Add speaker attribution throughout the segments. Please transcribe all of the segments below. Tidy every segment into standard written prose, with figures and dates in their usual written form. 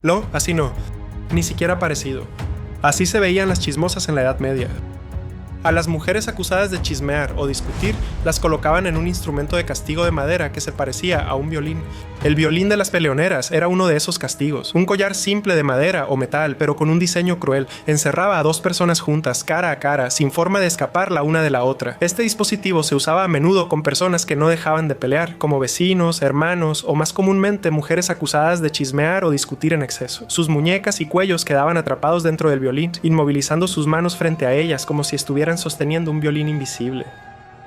Speaker 1: No, así no. Ni siquiera parecido. Así se veían las chismosas en la Edad Media. A las mujeres acusadas de chismear o discutir las colocaban en un instrumento de castigo de madera que se parecía a un violín. El violín de las peleoneras era uno de esos castigos. Un collar simple de madera o metal, pero con un diseño cruel. Encerraba a dos personas juntas, cara a cara, sin forma de escapar la una de la otra. Este dispositivo se usaba a menudo con personas que no dejaban de pelear, como vecinos, hermanos o más comúnmente mujeres acusadas de chismear o discutir en exceso. Sus muñecas y cuellos quedaban atrapados dentro del violín, inmovilizando sus manos frente a ellas como si estuvieran sosteniendo un violín invisible.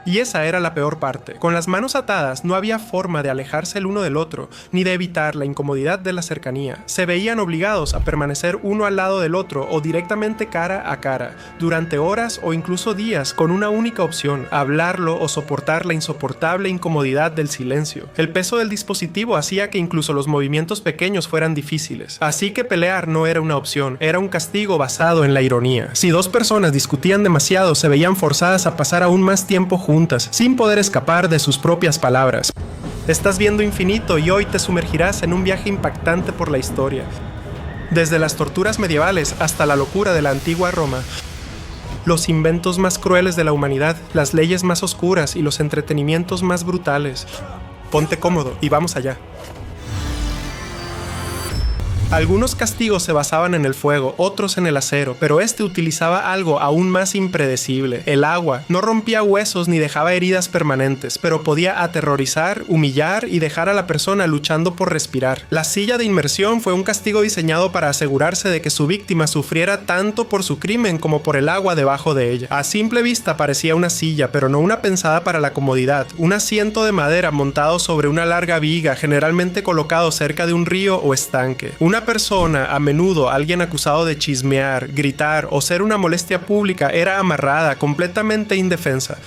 Speaker 1: Y esa era la peor parte. Con las manos atadas no había forma de alejarse el uno del otro, ni de evitar la incomodidad de la cercanía. Se veían obligados a permanecer uno al lado del otro o directamente cara a cara, durante horas o incluso días, con una única opción: hablarlo o soportar la insoportable incomodidad del silencio. El peso del dispositivo hacía que incluso los movimientos pequeños fueran difíciles. Así que pelear no era una opción, era un castigo basado en la ironía. Si dos personas discutían demasiado, se veían forzadas a pasar aún más tiempo juntas, sin poder escapar de sus propias palabras. Estás viendo Infinito y hoy te sumergirás en un viaje impactante por la historia. Desde las torturas medievales hasta la locura de la antigua Roma, los inventos más crueles de la humanidad, las leyes más oscuras y los entretenimientos más brutales. Ponte cómodo y vamos allá. Algunos castigos se basaban en el fuego, otros en el acero, pero este utilizaba algo aún más impredecible: el agua. No rompía huesos ni dejaba heridas permanentes, pero podía aterrorizar, humillar y dejar a la persona luchando por respirar. La silla de inmersión fue un castigo diseñado para asegurarse de que su víctima sufriera tanto por su crimen como por el agua debajo de ella. A simple vista parecía una silla, pero no una pensada para la comodidad. Un asiento de madera montado sobre una larga viga, generalmente colocado cerca de un río o estanque. Una persona, a menudo alguien acusado de chismear, gritar o ser una molestia pública, era amarrada, completamente indefensa.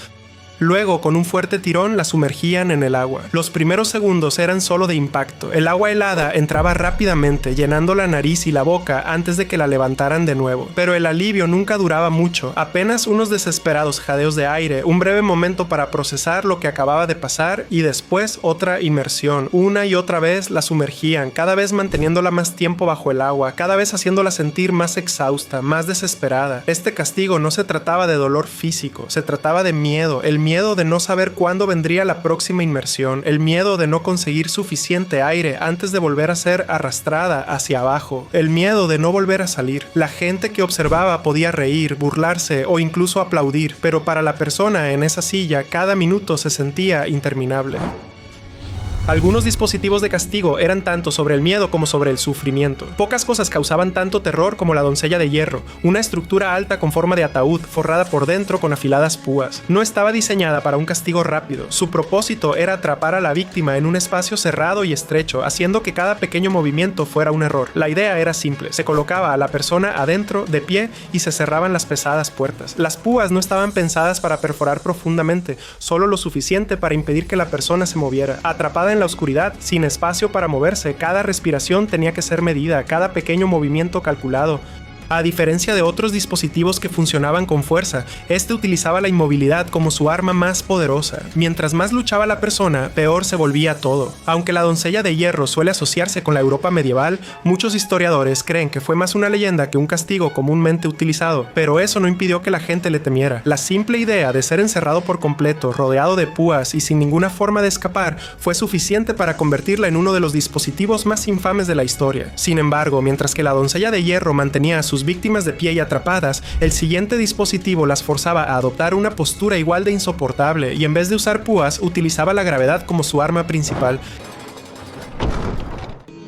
Speaker 1: Luego, con un fuerte tirón, la sumergían en el agua. Los primeros segundos eran solo de impacto. El agua helada entraba rápidamente, llenando la nariz y la boca antes de que la levantaran de nuevo. Pero el alivio nunca duraba mucho. Apenas unos desesperados jadeos de aire, un breve momento para procesar lo que acababa de pasar y después otra inmersión. Una y otra vez la sumergían, cada vez manteniéndola más tiempo bajo el agua, cada vez haciéndola sentir más exhausta, más desesperada. Este castigo no se trataba de dolor físico, se trataba de miedo. El miedo de no saber cuándo vendría la próxima inmersión, el miedo de no conseguir suficiente aire antes de volver a ser arrastrada hacia abajo, el miedo de no volver a salir. La gente que observaba podía reír, burlarse o incluso aplaudir, pero para la persona en esa silla cada minuto se sentía interminable. Algunos dispositivos de castigo eran tanto sobre el miedo como sobre el sufrimiento. Pocas cosas causaban tanto terror como la doncella de hierro, una estructura alta con forma de ataúd, forrada por dentro con afiladas púas. No estaba diseñada para un castigo rápido. Su propósito era atrapar a la víctima en un espacio cerrado y estrecho, haciendo que cada pequeño movimiento fuera un error. La idea era simple: se colocaba a la persona adentro, de pie, y se cerraban las pesadas puertas. Las púas no estaban pensadas para perforar profundamente, solo lo suficiente para impedir que la persona se moviera. Atrapada en la oscuridad, sin espacio para moverse, cada respiración tenía que ser medida, cada pequeño movimiento calculado. A diferencia de otros dispositivos que funcionaban con fuerza, este utilizaba la inmovilidad como su arma más poderosa. Mientras más luchaba la persona, peor se volvía todo. Aunque la doncella de hierro suele asociarse con la Europa medieval, muchos historiadores creen que fue más una leyenda que un castigo comúnmente utilizado, pero eso no impidió que la gente le temiera. La simple idea de ser encerrado por completo, rodeado de púas y sin ninguna forma de escapar, fue suficiente para convertirla en uno de los dispositivos más infames de la historia. Sin embargo, mientras que la doncella de hierro mantenía a sus víctimas de pie y atrapadas, el siguiente dispositivo las forzaba a adoptar una postura igual de insoportable y en vez de usar púas, utilizaba la gravedad como su arma principal.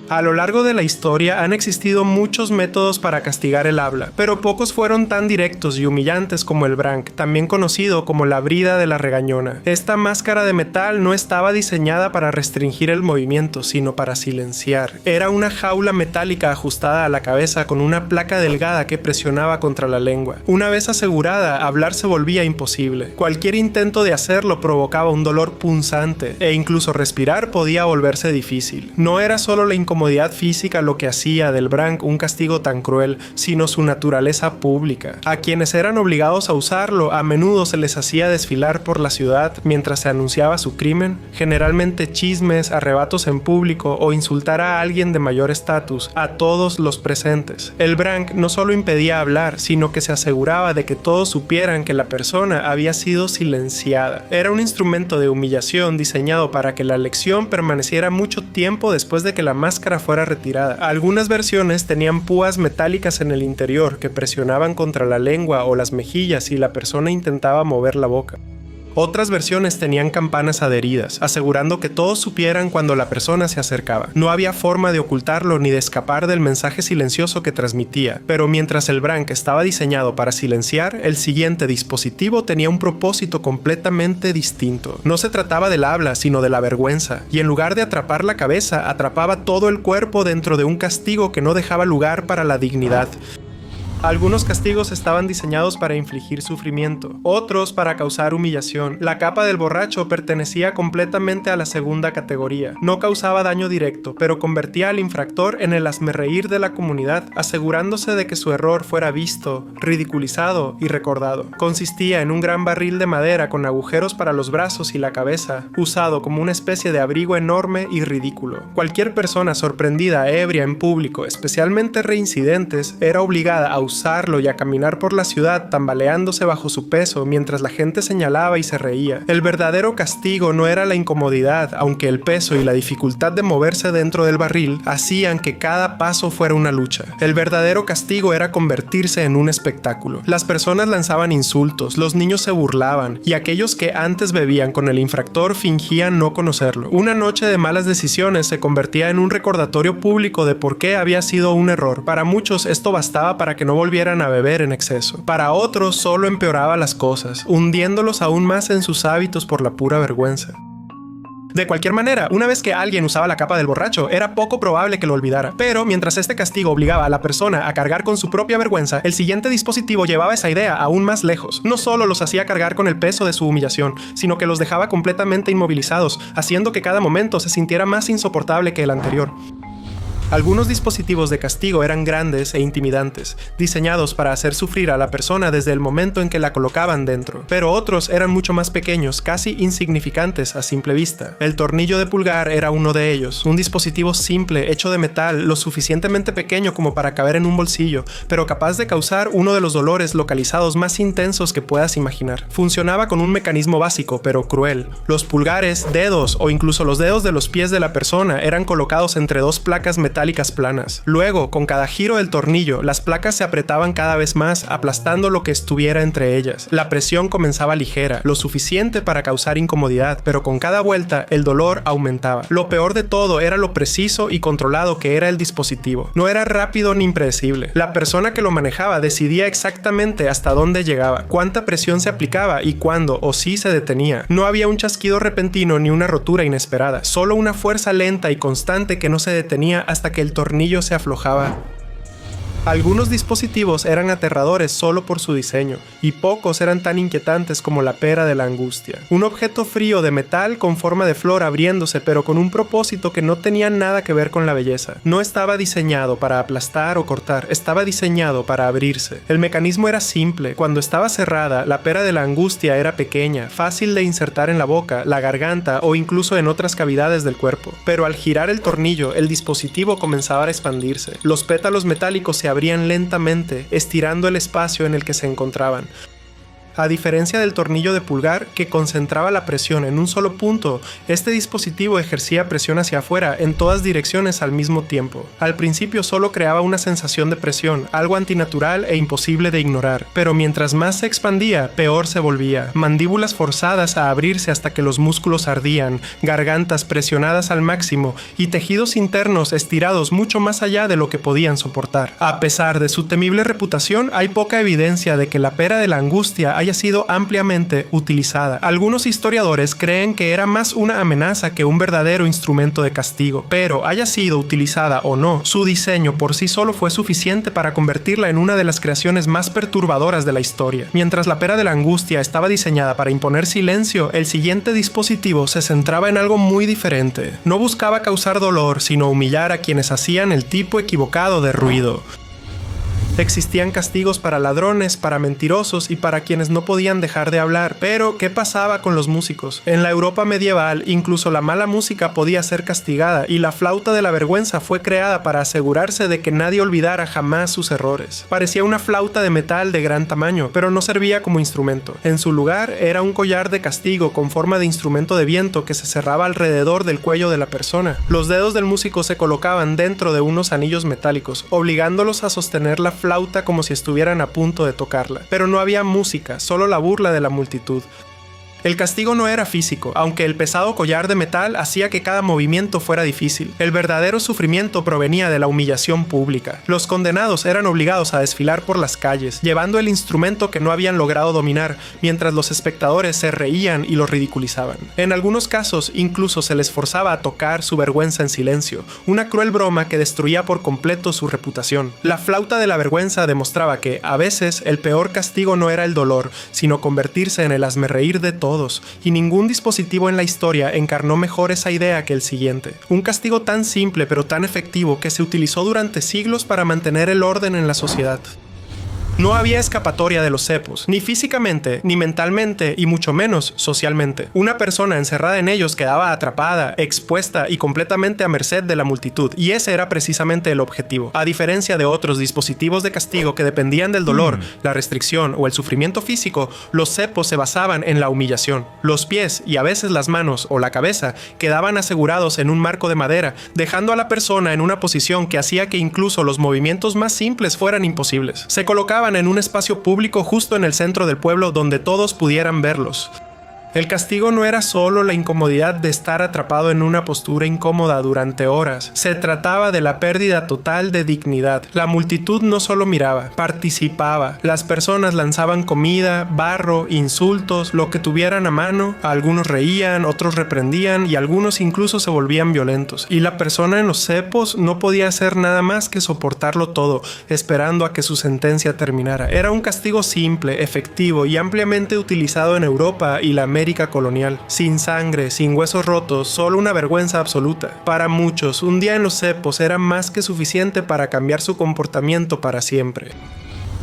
Speaker 1: A lo largo de la historia han existido muchos métodos para castigar el habla, pero pocos fueron tan directos y humillantes como el branc, también conocido como la brida de la regañona. Esta máscara de metal no estaba diseñada para restringir el movimiento, sino para silenciar. Era una jaula metálica ajustada a la cabeza con una placa delgada que presionaba contra la lengua. Una vez asegurada, hablar se volvía imposible. Cualquier intento de hacerlo provocaba un dolor punzante, e incluso respirar podía volverse difícil. No era solo la incomodidad incomodidad física lo que hacía del branc un castigo tan cruel, sino su naturaleza pública. A quienes eran obligados a usarlo, a menudo se les hacía desfilar por la ciudad mientras se anunciaba su crimen, generalmente chismes, arrebatos en público o insultar a alguien de mayor estatus, a todos los presentes. El branc no solo impedía hablar, sino que se aseguraba de que todos supieran que la persona había sido silenciada. Era un instrumento de humillación diseñado para que la lección permaneciera mucho tiempo después de que la máscara fuera retirada. Algunas versiones tenían púas metálicas en el interior que presionaban contra la lengua o las mejillas si la persona intentaba mover la boca. Otras versiones tenían campanas adheridas, asegurando que todos supieran cuando la persona se acercaba. No había forma de ocultarlo ni de escapar del mensaje silencioso que transmitía, pero mientras el branc estaba diseñado para silenciar, el siguiente dispositivo tenía un propósito completamente distinto. No se trataba del habla, sino de la vergüenza, y en lugar de atrapar la cabeza, atrapaba todo el cuerpo dentro de un castigo que no dejaba lugar para la dignidad. Algunos castigos estaban diseñados para infligir sufrimiento, otros para causar humillación. La capa del borracho pertenecía completamente a la segunda categoría. No causaba daño directo, pero convertía al infractor en el hazmerreír de la comunidad, asegurándose de que su error fuera visto, ridiculizado y recordado. Consistía en un gran barril de madera con agujeros para los brazos y la cabeza, usado como una especie de abrigo enorme y ridículo. Cualquier persona sorprendida ebria en público, especialmente reincidentes, era obligada a usarlo y a caminar por la ciudad tambaleándose bajo su peso mientras la gente señalaba y se reía. El verdadero castigo no era la incomodidad, aunque el peso y la dificultad de moverse dentro del barril hacían que cada paso fuera una lucha. El verdadero castigo era convertirse en un espectáculo. Las personas lanzaban insultos, los niños se burlaban, y aquellos que antes bebían con el infractor fingían no conocerlo. Una noche de malas decisiones se convertía en un recordatorio público de por qué había sido un error. Para muchos esto bastaba para que no volvieran a beber en exceso. Para otros solo empeoraba las cosas, hundiéndolos aún más en sus hábitos por la pura vergüenza. De cualquier manera, una vez que alguien usaba la capa del borracho, era poco probable que lo olvidara. Pero mientras este castigo obligaba a la persona a cargar con su propia vergüenza, el siguiente dispositivo llevaba esa idea aún más lejos. No solo los hacía cargar con el peso de su humillación, sino que los dejaba completamente inmovilizados, haciendo que cada momento se sintiera más insoportable que el anterior. Algunos dispositivos de castigo eran grandes e intimidantes, diseñados para hacer sufrir a la persona desde el momento en que la colocaban dentro, pero otros eran mucho más pequeños, casi insignificantes a simple vista. El tornillo de pulgar era uno de ellos, un dispositivo simple, hecho de metal, lo suficientemente pequeño como para caber en un bolsillo, pero capaz de causar uno de los dolores localizados más intensos que puedas imaginar. Funcionaba con un mecanismo básico, pero cruel. Los pulgares, dedos o incluso los dedos de los pies de la persona eran colocados entre dos placas metálicas planas. Luego, con cada giro del tornillo, las placas se apretaban cada vez más, aplastando lo que estuviera entre ellas. La presión comenzaba ligera, lo suficiente para causar incomodidad, pero con cada vuelta el dolor aumentaba. Lo peor de todo era lo preciso y controlado que era el dispositivo. No era rápido ni impredecible. La persona que lo manejaba decidía exactamente hasta dónde llegaba, cuánta presión se aplicaba y cuándo o si se detenía. No había un chasquido repentino ni una rotura inesperada, solo una fuerza lenta y constante que no se detenía hasta que el tornillo se aflojaba. Algunos dispositivos eran aterradores solo por su diseño, y pocos eran tan inquietantes como la pera de la angustia. Un objeto frío de metal con forma de flor abriéndose, pero con un propósito que no tenía nada que ver con la belleza. No estaba diseñado para aplastar o cortar, estaba diseñado para abrirse. El mecanismo era simple. Cuando estaba cerrada, la pera de la angustia era pequeña, fácil de insertar en la boca, la garganta o incluso en otras cavidades del cuerpo. Pero al girar el tornillo, el dispositivo comenzaba a expandirse. Los pétalos metálicos se abrían lentamente, estirando el espacio en el que se encontraban. A diferencia del tornillo de pulgar, que concentraba la presión en un solo punto, este dispositivo ejercía presión hacia afuera en todas direcciones al mismo tiempo. Al principio solo creaba una sensación de presión, algo antinatural e imposible de ignorar, pero mientras más se expandía, peor se volvía. Mandíbulas forzadas a abrirse hasta que los músculos ardían, gargantas presionadas al máximo y tejidos internos estirados mucho más allá de lo que podían soportar. A pesar de su temible reputación, hay poca evidencia de que la pera de la angustia haya haya sido ampliamente utilizada. Algunos historiadores creen que era más una amenaza que un verdadero instrumento de castigo, pero haya sido utilizada o no, su diseño por sí solo fue suficiente para convertirla en una de las creaciones más perturbadoras de la historia. Mientras la pera de la angustia estaba diseñada para imponer silencio, el siguiente dispositivo se centraba en algo muy diferente. No buscaba causar dolor, sino humillar a quienes hacían el tipo equivocado de ruido. Existían castigos para ladrones, para mentirosos y para quienes no podían dejar de hablar. Pero, ¿qué pasaba con los músicos? En la Europa medieval, incluso la mala música podía ser castigada, y la flauta de la vergüenza fue creada para asegurarse de que nadie olvidara jamás sus errores. Parecía una flauta de metal de gran tamaño, pero no servía como instrumento. En su lugar, era un collar de castigo con forma de instrumento de viento que se cerraba alrededor del cuello de la persona. Los dedos del músico se colocaban dentro de unos anillos metálicos, obligándolos a sostener la flauta como si estuvieran a punto de tocarla. Pero no había música, solo la burla de la multitud. El castigo no era físico, aunque el pesado collar de metal hacía que cada movimiento fuera difícil. El verdadero sufrimiento provenía de la humillación pública. Los condenados eran obligados a desfilar por las calles, llevando el instrumento que no habían logrado dominar, mientras los espectadores se reían y los ridiculizaban. En algunos casos, incluso se les forzaba a tocar su vergüenza en silencio, una cruel broma que destruía por completo su reputación. La flauta de la vergüenza demostraba que, a veces, el peor castigo no era el dolor, sino convertirse en el hazmerreír de todos, y ningún dispositivo en la historia encarnó mejor esa idea que el siguiente. Un castigo tan simple pero tan efectivo que se utilizó durante siglos para mantener el orden en la sociedad. No había escapatoria de los cepos, ni físicamente, ni mentalmente, y mucho menos socialmente. Una persona encerrada en ellos quedaba atrapada, expuesta y completamente a merced de la multitud, y ese era precisamente el objetivo. A diferencia de otros dispositivos de castigo que dependían del dolor, la restricción o el sufrimiento físico, los cepos se basaban en la humillación. Los pies, y a veces las manos o la cabeza, quedaban asegurados en un marco de madera, dejando a la persona en una posición que hacía que incluso los movimientos más simples fueran imposibles. Se colocaban en un espacio público justo en el centro del pueblo donde todos pudieran verlos. El castigo no era solo la incomodidad de estar atrapado en una postura incómoda durante horas. Se trataba de la pérdida total de dignidad. La multitud no solo miraba, participaba. Las personas lanzaban comida, barro, insultos, lo que tuvieran a mano. Algunos reían, otros reprendían y algunos incluso se volvían violentos. Y la persona en los cepos no podía hacer nada más que soportarlo todo, esperando a que su sentencia terminara. Era un castigo simple, efectivo y ampliamente utilizado en Europa y la América colonial. Sin sangre, sin huesos rotos, solo una vergüenza absoluta. Para muchos, un día en los cepos era más que suficiente para cambiar su comportamiento para siempre.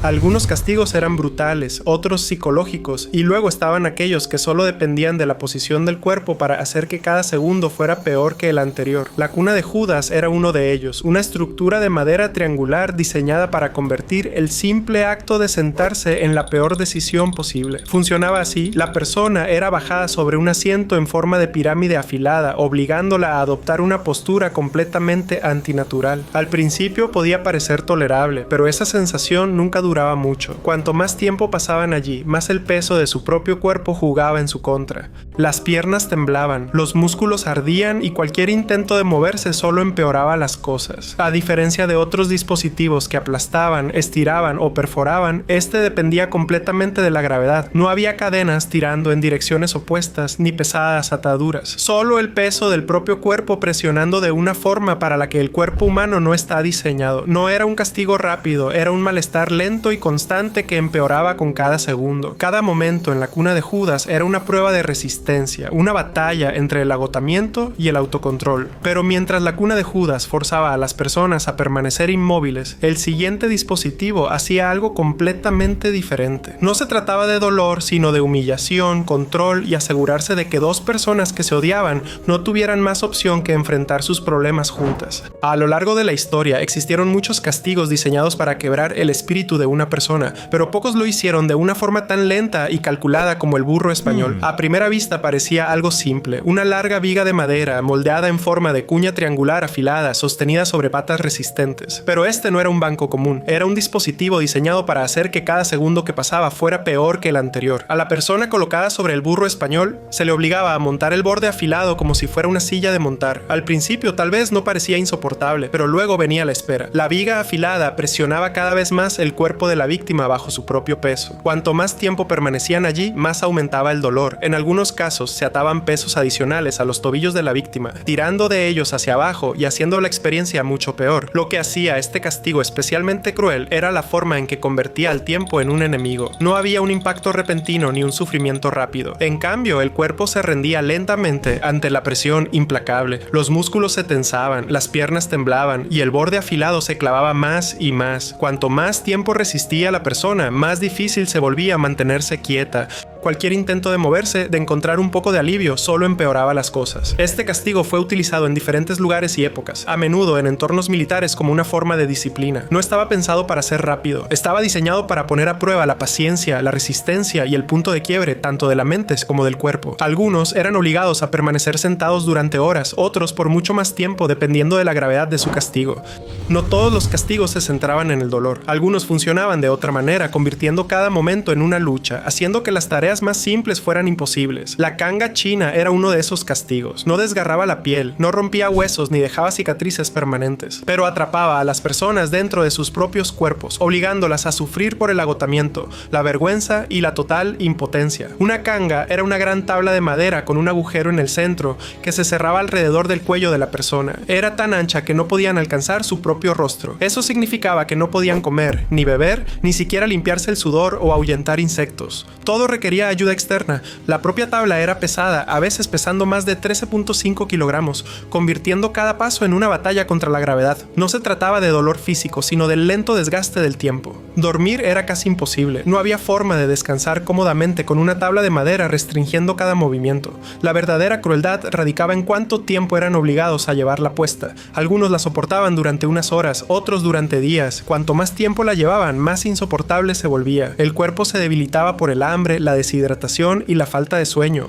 Speaker 1: Algunos castigos eran brutales, otros psicológicos, y luego estaban aquellos que solo dependían de la posición del cuerpo para hacer que cada segundo fuera peor que el anterior. La cuna de Judas era uno de ellos, una estructura de madera triangular diseñada para convertir el simple acto de sentarse en la peor decisión posible. Funcionaba así: la persona era bajada sobre un asiento en forma de pirámide afilada, obligándola a adoptar una postura completamente antinatural. Al principio podía parecer tolerable, pero esa sensación nunca duraba mucho. Cuanto más tiempo pasaban allí, más el peso de su propio cuerpo jugaba en su contra. Las piernas temblaban, los músculos ardían y cualquier intento de moverse solo empeoraba las cosas. A diferencia de otros dispositivos que aplastaban, estiraban o perforaban, este dependía completamente de la gravedad. No había cadenas tirando en direcciones opuestas ni pesadas ataduras. Solo el peso del propio cuerpo presionando de una forma para la que el cuerpo humano no está diseñado. No era un castigo rápido, era un malestar lento y constante que empeoraba con cada segundo. Cada momento en la cuna de Judas era una prueba de resistencia, una batalla entre el agotamiento y el autocontrol. Pero mientras la cuna de Judas forzaba a las personas a permanecer inmóviles, el siguiente dispositivo hacía algo completamente diferente. No se trataba de dolor, sino de humillación, control y asegurarse de que dos personas que se odiaban no tuvieran más opción que enfrentar sus problemas juntas. A lo largo de la historia existieron muchos castigos diseñados para quebrar el espíritu de una persona, pero pocos lo hicieron de una forma tan lenta y calculada como el burro español. A primera vista parecía algo simple, una larga viga de madera moldeada en forma de cuña triangular afilada sostenida sobre patas resistentes. Pero este no era un banco común, era un dispositivo diseñado para hacer que cada segundo que pasaba fuera peor que el anterior. A la persona colocada sobre el burro español se le obligaba a montar el borde afilado como si fuera una silla de montar. Al principio tal vez no parecía insoportable, pero luego venía la espera. La viga afilada presionaba cada vez más el cuerpo cuerpo de la víctima bajo su propio peso. Cuanto más tiempo permanecían allí, más aumentaba el dolor. En algunos casos se ataban pesos adicionales a los tobillos de la víctima, tirando de ellos hacia abajo y haciendo la experiencia mucho peor. Lo que hacía este castigo especialmente cruel era la forma en que convertía al tiempo en un enemigo. No había un impacto repentino ni un sufrimiento rápido. En cambio, el cuerpo se rendía lentamente ante la presión implacable. Los músculos se tensaban, las piernas temblaban y el borde afilado se clavaba más y más. Cuanto más tiempo resistía la persona, más difícil se volvía mantenerse quieta. Cualquier intento de moverse, de encontrar un poco de alivio, solo empeoraba las cosas. Este castigo fue utilizado en diferentes lugares y épocas, a menudo en entornos militares como una forma de disciplina. No estaba pensado para ser rápido, estaba diseñado para poner a prueba la paciencia, la resistencia y el punto de quiebre tanto de la mente como del cuerpo. Algunos eran obligados a permanecer sentados durante horas, otros por mucho más tiempo dependiendo de la gravedad de su castigo. No todos los castigos se centraban en el dolor. Algunos funcionaban de otra manera, convirtiendo cada momento en una lucha, haciendo que las tareas más simples fueran imposibles. La canga china era uno de esos castigos. No desgarraba la piel, no rompía huesos ni dejaba cicatrices permanentes, pero atrapaba a las personas dentro de sus propios cuerpos, obligándolas a sufrir por el agotamiento, la vergüenza y la total impotencia. Una canga era una gran tabla de madera con un agujero en el centro que se cerraba alrededor del cuello de la persona. Era tan ancha que no podían alcanzar su propio rostro. Eso significaba que no podían comer, ni beber, ni siquiera limpiarse el sudor o ahuyentar insectos. Todo requería ayuda externa. La propia tabla era pesada, a veces pesando más de 13.5 kilogramos, convirtiendo cada paso en una batalla contra la gravedad. No se trataba de dolor físico, sino del lento desgaste del tiempo. Dormir era casi imposible. No había forma de descansar cómodamente con una tabla de madera restringiendo cada movimiento. La verdadera crueldad radicaba en cuánto tiempo eran obligados a llevarla puesta. Algunos la soportaban durante unas horas, otros durante días. Cuanto más tiempo la llevaban, más insoportable se volvía. El cuerpo se debilitaba por el hambre, la deshidratación y la falta de sueño.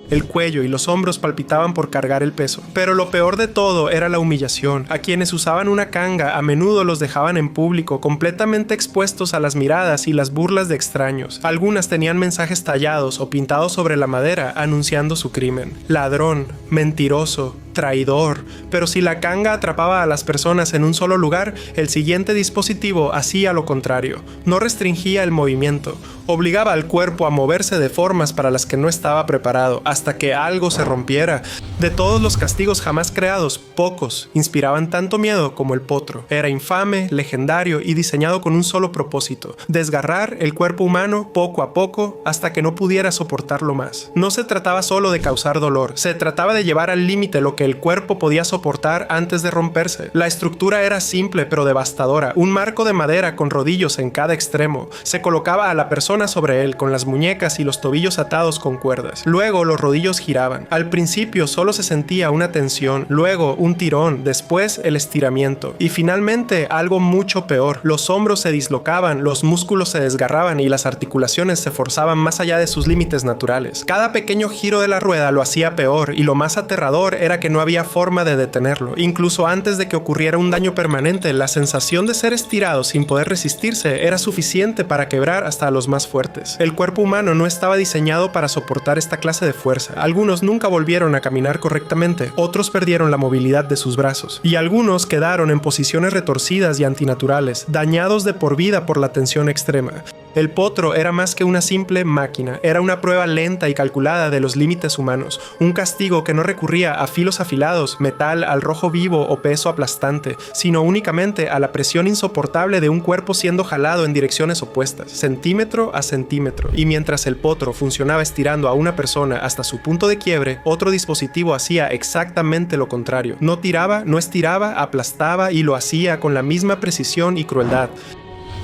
Speaker 1: El cuello y los hombros palpitaban por cargar el peso. Pero lo peor de todo era la humillación. A quienes usaban una canga a menudo los dejaban en público, completamente expuestos a las miradas y las burlas de extraños. Algunas tenían mensajes tallados o pintados sobre la madera anunciando su crimen. Ladrón, mentiroso, traidor. Pero si la canga atrapaba a las personas en un solo lugar, el siguiente dispositivo hacía lo contrario. No restringía el movimiento, obligaba al cuerpo a moverse de formas para las que no estaba preparado, hasta que algo se rompiera. De todos los castigos jamás creados, pocos inspiraban tanto miedo como el potro. Era infame, legendario y diseñado con un solo propósito: desgarrar el cuerpo humano poco a poco hasta que no pudiera soportarlo más. No se trataba solo de causar dolor, se trataba de llevar al límite lo que el cuerpo podía soportar antes de romperse. La estructura era simple pero devastadora: un marco de madera con rodillos en cada extremo. Se colocaba a la persona sobre él, con las muñecas y los tobillos atados con cuerdas. Luego los rodillos giraban. Al principio solo se sentía una tensión, luego un tirón, después el estiramiento y finalmente algo mucho peor: los hombros se dislocaban, los músculos se desgarraban y las articulaciones se forzaban más allá de sus límites naturales. Cada pequeño giro de la rueda lo hacía peor, y lo más aterrador era que no había forma de detenerlo. Incluso antes de que ocurriera un daño permanente, la sensación de ser estirado sin poder resistirse era suficiente para quebrar hasta a los más fuertes. El cuerpo humano no estaba diseñado para soportar esta clase de fuerza. Algunos nunca volvieron a caminar correctamente, otros perdieron la movilidad de sus brazos, y algunos quedaron en posiciones retorcidas y antinaturales, dañados de por vida por la tensión extrema. El potro era más que una simple máquina, era una prueba lenta y calculada de los límites humanos, un castigo que no recurría a filos afilados, metal al rojo vivo o peso aplastante, sino únicamente a la presión insoportable de un cuerpo siendo jalado en direcciones opuestas, centímetro a centímetro. Y mientras el potro funcionaba estirando a una persona hasta su punto de quiebre, otro dispositivo hacía exactamente lo contrario. No tiraba, no estiraba, aplastaba, y lo hacía con la misma precisión y crueldad.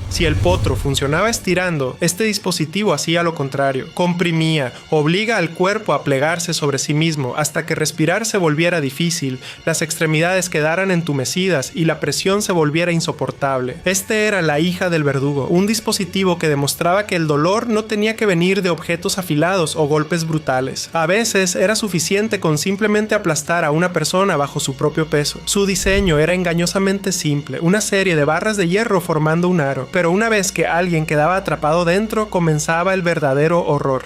Speaker 1: Si el potro funcionaba estirando, este dispositivo hacía lo contrario: comprimía, obliga al cuerpo a plegarse sobre sí mismo hasta que respirar se volviera difícil, las extremidades quedaran entumecidas y la presión se volviera insoportable. Este era la hija del verdugo, un dispositivo que demostraba que el dolor no tenía que venir de objetos afilados o golpes brutales. A veces era suficiente con simplemente aplastar a una persona bajo su propio peso. Su diseño era engañosamente simple: una serie de barras de hierro formando un aro. Pero una vez que alguien quedaba atrapado dentro, comenzaba el verdadero horror.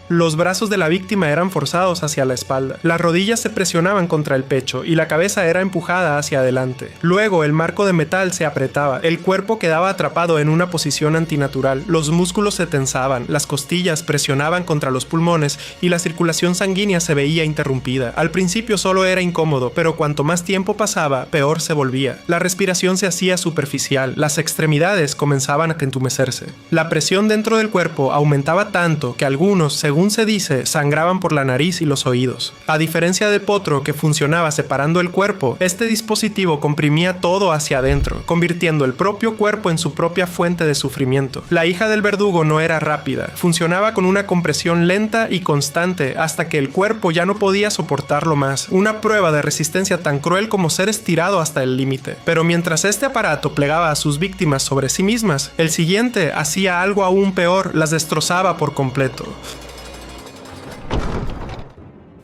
Speaker 1: Los brazos de la víctima eran forzados hacia la espalda, las rodillas se presionaban contra el pecho y la cabeza era empujada hacia adelante. Luego el marco de metal se apretaba, el cuerpo quedaba atrapado en una posición antinatural, los músculos se tensaban, las costillas presionaban contra los pulmones y la circulación sanguínea se veía interrumpida. Al principio solo era incómodo, pero cuanto más tiempo pasaba, peor se volvía. La respiración se hacía superficial, las extremidades comenzaban a entumecerse. La presión dentro del cuerpo aumentaba tanto que algunos, según se dice, sangraban por la nariz y los oídos. A diferencia del potro que funcionaba separando el cuerpo, este dispositivo comprimía todo hacia adentro, convirtiendo el propio cuerpo en su propia fuente de sufrimiento. La hija del verdugo no era rápida, funcionaba con una compresión lenta y constante hasta que el cuerpo ya no podía soportarlo más, una prueba de resistencia tan cruel como ser estirado hasta el límite. Pero mientras este aparato plegaba a sus víctimas sobre sí mismas, el siguiente hacía algo aún peor, las destrozaba por completo.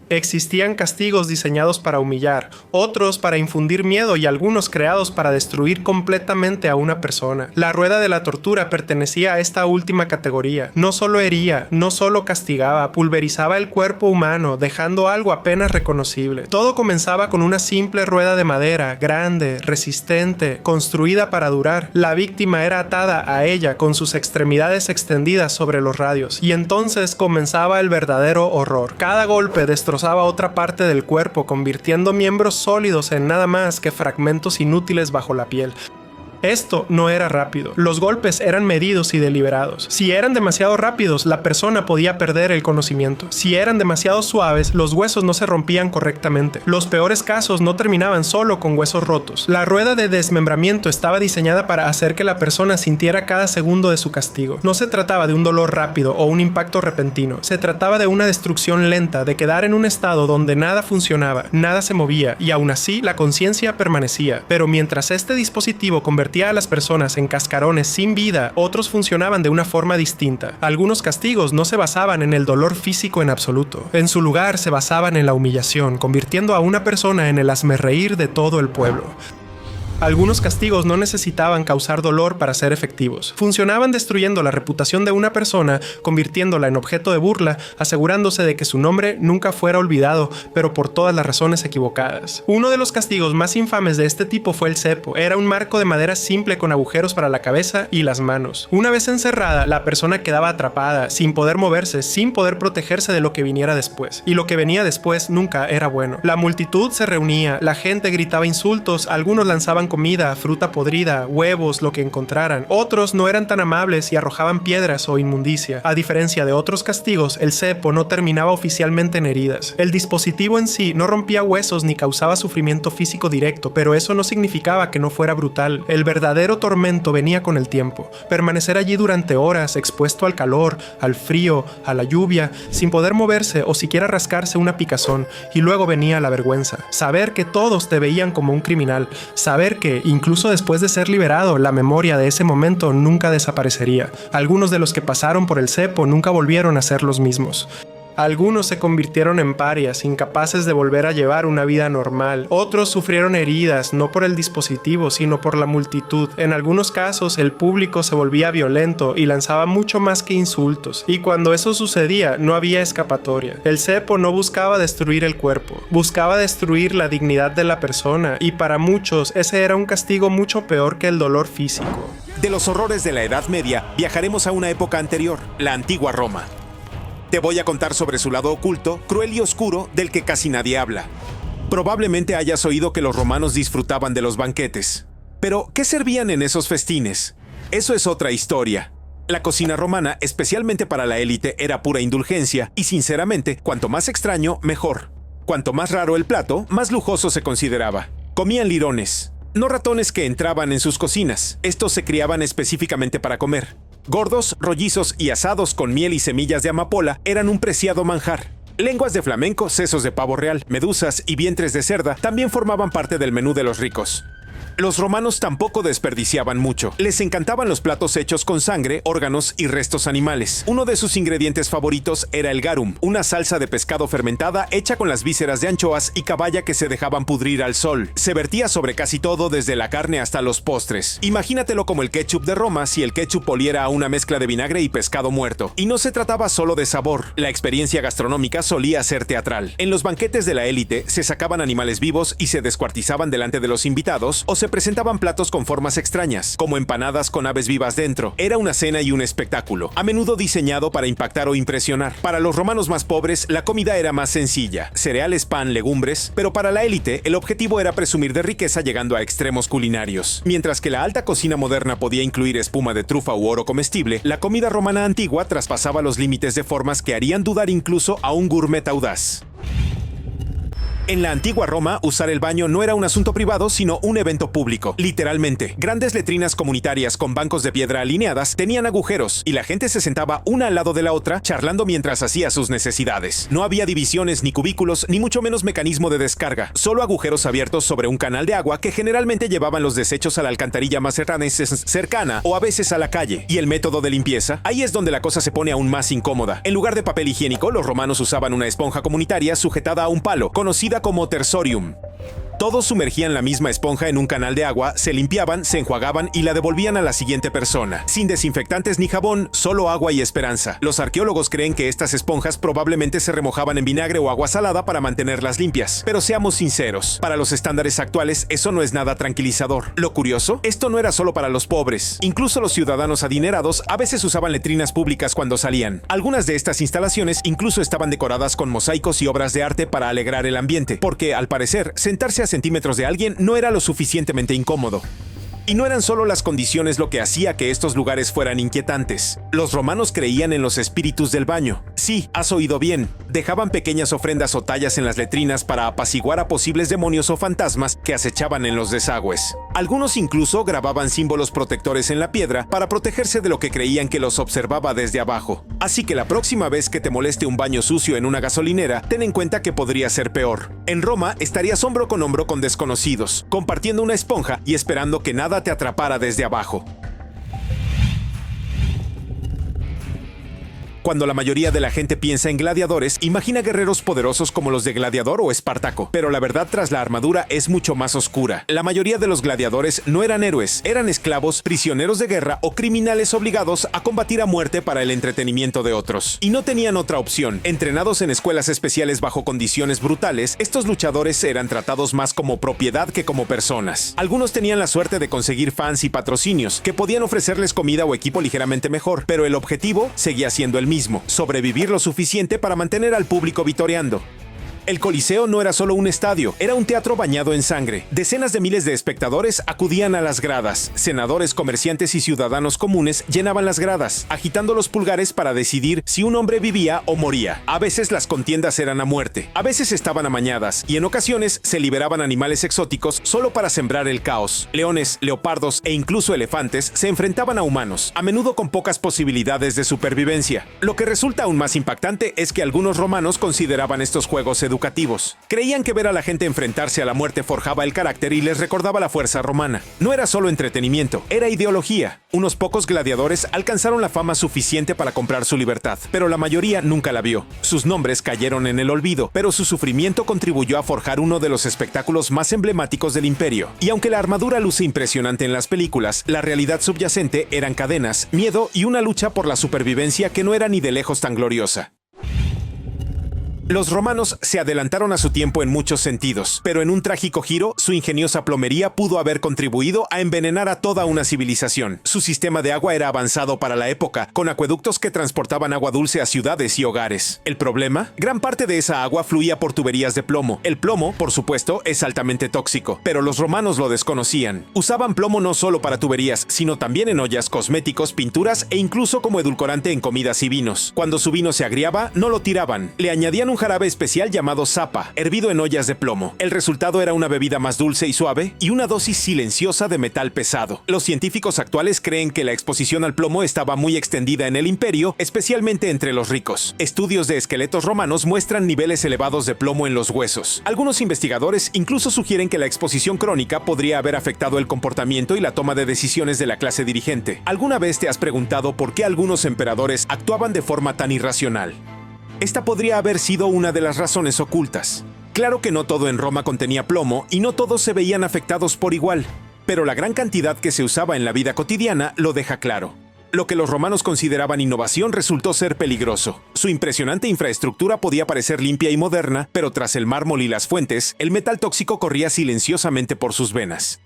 Speaker 1: Existían castigos diseñados para humillar, otros para infundir miedo y algunos creados para destruir completamente a una persona. La rueda de la tortura pertenecía a esta última categoría. No solo hería, no solo castigaba, pulverizaba el cuerpo humano, dejando algo apenas reconocible. Todo comenzaba con una simple rueda de madera, grande, resistente, construida para durar. La víctima era atada a ella con sus extremidades extendidas sobre los radios, y entonces comenzaba el verdadero horror. Cada golpe destrozaba otra parte del cuerpo, convirtiendo miembros sólidos en nada más que fragmentos inútiles bajo la piel. Esto no era rápido. Los golpes eran medidos y deliberados. Si eran demasiado rápidos, la persona podía perder el conocimiento. Si eran demasiado suaves, los huesos no se rompían correctamente. Los peores casos no terminaban solo con huesos rotos. La rueda de desmembramiento estaba diseñada para hacer que la persona sintiera cada segundo de su castigo. No se trataba de un dolor rápido o un impacto repentino. Se trataba de una destrucción lenta, de quedar en un estado donde nada funcionaba, nada se movía y aún así la conciencia permanecía. Pero mientras este dispositivo convertía a las personas en cascarones sin vida, otros funcionaban de una forma distinta. Algunos castigos no se basaban en el dolor físico en absoluto. En su lugar se basaban en la humillación, convirtiendo a una persona en el hazmerreír de todo el pueblo. Algunos castigos no necesitaban causar dolor para ser efectivos. Funcionaban destruyendo la reputación de una persona, convirtiéndola en objeto de burla, asegurándose de que su nombre nunca fuera olvidado, pero por todas las razones equivocadas. Uno de los castigos más infames de este tipo fue el cepo. Era un marco de madera simple con agujeros para la cabeza y las manos. Una vez encerrada, la persona quedaba atrapada, sin poder moverse, sin poder protegerse de lo que viniera después. Y lo que venía después nunca era bueno. La multitud se reunía, la gente gritaba insultos, algunos lanzaban comida, fruta podrida, huevos, lo que encontraran. Otros no eran tan amables y arrojaban piedras o inmundicia. A diferencia de otros castigos, el cepo no terminaba oficialmente en heridas. El dispositivo en sí no rompía huesos ni causaba sufrimiento físico directo, pero eso no significaba que no fuera brutal. El verdadero tormento venía con el tiempo. Permanecer allí durante horas, expuesto al calor, al frío, a la lluvia, sin poder moverse o siquiera rascarse una picazón. Y luego venía la vergüenza. Saber que todos te veían como un criminal. Saber que, incluso después de ser liberado, la memoria de ese momento nunca desaparecería. Algunos de los que pasaron por el cepo nunca volvieron a ser los mismos. Algunos se convirtieron en parias, incapaces de volver a llevar una vida normal. Otros sufrieron heridas, no por el dispositivo, sino por la multitud. En algunos casos, el público se volvía violento y lanzaba mucho más que insultos. Y cuando eso sucedía, no había escapatoria. El cepo no buscaba destruir el cuerpo, buscaba destruir la dignidad de la persona, y para muchos ese era un castigo mucho peor que el dolor físico.
Speaker 2: De los horrores de la Edad Media, viajaremos a una época anterior, la antigua Roma. Te voy a contar sobre su lado oculto, cruel y oscuro, del que casi nadie habla. Probablemente hayas oído que los romanos disfrutaban de los banquetes. Pero, ¿qué servían en esos festines? Eso es otra historia. La cocina romana, especialmente para la élite, era pura indulgencia, y sinceramente, cuanto más extraño, mejor. Cuanto más raro el plato, más lujoso se consideraba. Comían lirones, no ratones que entraban en sus cocinas. Estos se criaban específicamente para comer. Gordos, rollizos y asados con miel y semillas de amapola eran un preciado manjar. Lenguas de flamenco, sesos de pavo real, medusas y vientres de cerda también formaban parte del menú de los ricos. Los romanos tampoco desperdiciaban mucho. Les encantaban los platos hechos con sangre, órganos y restos animales. Uno de sus ingredientes favoritos era el garum, una salsa de pescado fermentada hecha con las vísceras de anchoas y caballa que se dejaban pudrir al sol. Se vertía sobre casi todo, desde la carne hasta los postres. Imagínatelo como el ketchup de Roma si el ketchup oliera a una mezcla de vinagre y pescado muerto. Y no se trataba solo de sabor. La experiencia gastronómica solía ser teatral. En los banquetes de la élite se sacaban animales vivos y se descuartizaban delante de los invitados, o se presentaban platos con formas extrañas, como empanadas con aves vivas dentro. Era una cena y un espectáculo, a menudo diseñado para impactar o impresionar. Para los romanos más pobres, la comida era más sencilla: cereales, pan, legumbres, pero para la élite, el objetivo era presumir de riqueza llegando a extremos culinarios. Mientras que la alta cocina moderna podía incluir espuma de trufa u oro comestible, la comida romana antigua traspasaba los límites de formas que harían dudar incluso a un gourmet audaz. En la antigua Roma, usar el baño no era un asunto privado, sino un evento público. Literalmente, grandes letrinas comunitarias con bancos de piedra alineadas tenían agujeros, y la gente se sentaba una al lado de la otra, charlando mientras hacía sus necesidades. No había divisiones ni cubículos, ni mucho menos mecanismo de descarga, solo agujeros abiertos sobre un canal de agua que generalmente llevaban los desechos a la alcantarilla más cercana, o a veces a la calle. Y el método de limpieza, ahí es donde la cosa se pone aún más incómoda. En lugar de papel higiénico, los romanos usaban una esponja comunitaria sujetada a un palo, conocida como tersorium. Todos sumergían la misma esponja en un canal de agua, se limpiaban, se enjuagaban y la devolvían a la siguiente persona. Sin desinfectantes ni jabón, solo agua y esperanza. Los arqueólogos creen que estas esponjas probablemente se remojaban en vinagre o agua salada para mantenerlas limpias. Pero seamos sinceros, para los estándares actuales eso no es nada tranquilizador. Lo curioso, esto no era solo para los pobres. Incluso los ciudadanos adinerados a veces usaban letrinas públicas cuando salían. Algunas de estas instalaciones incluso estaban decoradas con mosaicos y obras de arte para alegrar el ambiente, porque al parecer sentarse a centímetros de alguien no era lo suficientemente incómodo. Y no eran solo las condiciones lo que hacía que estos lugares fueran inquietantes. Los romanos creían en los espíritus del baño. Sí, has oído bien. Dejaban pequeñas ofrendas o tallas en las letrinas para apaciguar a posibles demonios o fantasmas que acechaban en los desagües. Algunos incluso grababan símbolos protectores en la piedra para protegerse de lo que creían que los observaba desde abajo. Así que la próxima vez que te moleste un baño sucio en una gasolinera, ten en cuenta que podría ser peor. En Roma estarías hombro con desconocidos, compartiendo una esponja y esperando que nada te atrapara desde abajo. Cuando la mayoría de la gente piensa en gladiadores, imagina guerreros poderosos como los de Gladiador o Espartaco. Pero la verdad tras la armadura es mucho más oscura. La mayoría de los gladiadores no eran héroes, eran esclavos, prisioneros de guerra o criminales obligados a combatir a muerte para el entretenimiento de otros. Y no tenían otra opción. Entrenados en escuelas especiales bajo condiciones brutales, estos luchadores eran tratados más como propiedad que como personas. Algunos tenían la suerte de conseguir fans y patrocinios, que podían ofrecerles comida o equipo ligeramente mejor, pero el objetivo seguía siendo el mismo: sobrevivir lo suficiente para mantener al público vitoreando. El Coliseo no era solo un estadio, era un teatro bañado en sangre. Decenas de miles de espectadores acudían a las gradas. Senadores, comerciantes y ciudadanos comunes llenaban las gradas, agitando los pulgares para decidir si un hombre vivía o moría. A veces las contiendas eran a muerte, a veces estaban amañadas, y en ocasiones se liberaban animales exóticos solo para sembrar el caos. Leones, leopardos e incluso elefantes se enfrentaban a humanos, a menudo con pocas posibilidades de supervivencia. Lo que resulta aún más impactante es que algunos romanos consideraban estos juegos educativos. Creían que ver a la gente enfrentarse a la muerte forjaba el carácter y les recordaba la fuerza romana. No era solo entretenimiento, era ideología. Unos pocos gladiadores alcanzaron la fama suficiente para comprar su libertad, pero la mayoría nunca la vio. Sus nombres cayeron en el olvido, pero su sufrimiento contribuyó a forjar uno de los espectáculos más emblemáticos del imperio. Y aunque la armadura luce impresionante en las películas, la realidad subyacente eran cadenas, miedo y una lucha por la supervivencia que no era ni de lejos tan gloriosa. Los romanos se adelantaron a su tiempo en muchos sentidos, pero en un trágico giro, su ingeniosa plomería pudo haber contribuido a envenenar a toda una civilización. Su sistema de agua era avanzado para la época, con acueductos que transportaban agua dulce a ciudades y hogares. ¿El problema? Gran parte de esa agua fluía por tuberías de plomo. El plomo, por supuesto, es altamente tóxico, pero los romanos lo desconocían. Usaban plomo no solo para tuberías, sino también en ollas, cosméticos, pinturas e incluso como edulcorante en comidas y vinos. Cuando su vino se agriaba, no lo tiraban. Le añadían un jarabe especial llamado sapa, hervido en ollas de plomo. El resultado era una bebida más dulce y suave y una dosis silenciosa de metal pesado. Los científicos actuales creen que la exposición al plomo estaba muy extendida en el imperio, especialmente entre los ricos. Estudios de esqueletos romanos muestran niveles elevados de plomo en los huesos. Algunos investigadores incluso sugieren que la exposición crónica podría haber afectado el comportamiento y la toma de decisiones de la clase dirigente. ¿Alguna vez te has preguntado por qué algunos emperadores actuaban de forma tan irracional? Esta podría haber sido una de las razones ocultas. Claro que no todo en Roma contenía plomo y no todos se veían afectados por igual, pero la gran cantidad que se usaba en la vida cotidiana lo deja claro. Lo que los romanos consideraban innovación resultó ser peligroso. Su impresionante infraestructura podía parecer limpia y moderna, pero tras el mármol y las fuentes, el metal tóxico corría silenciosamente por sus venas.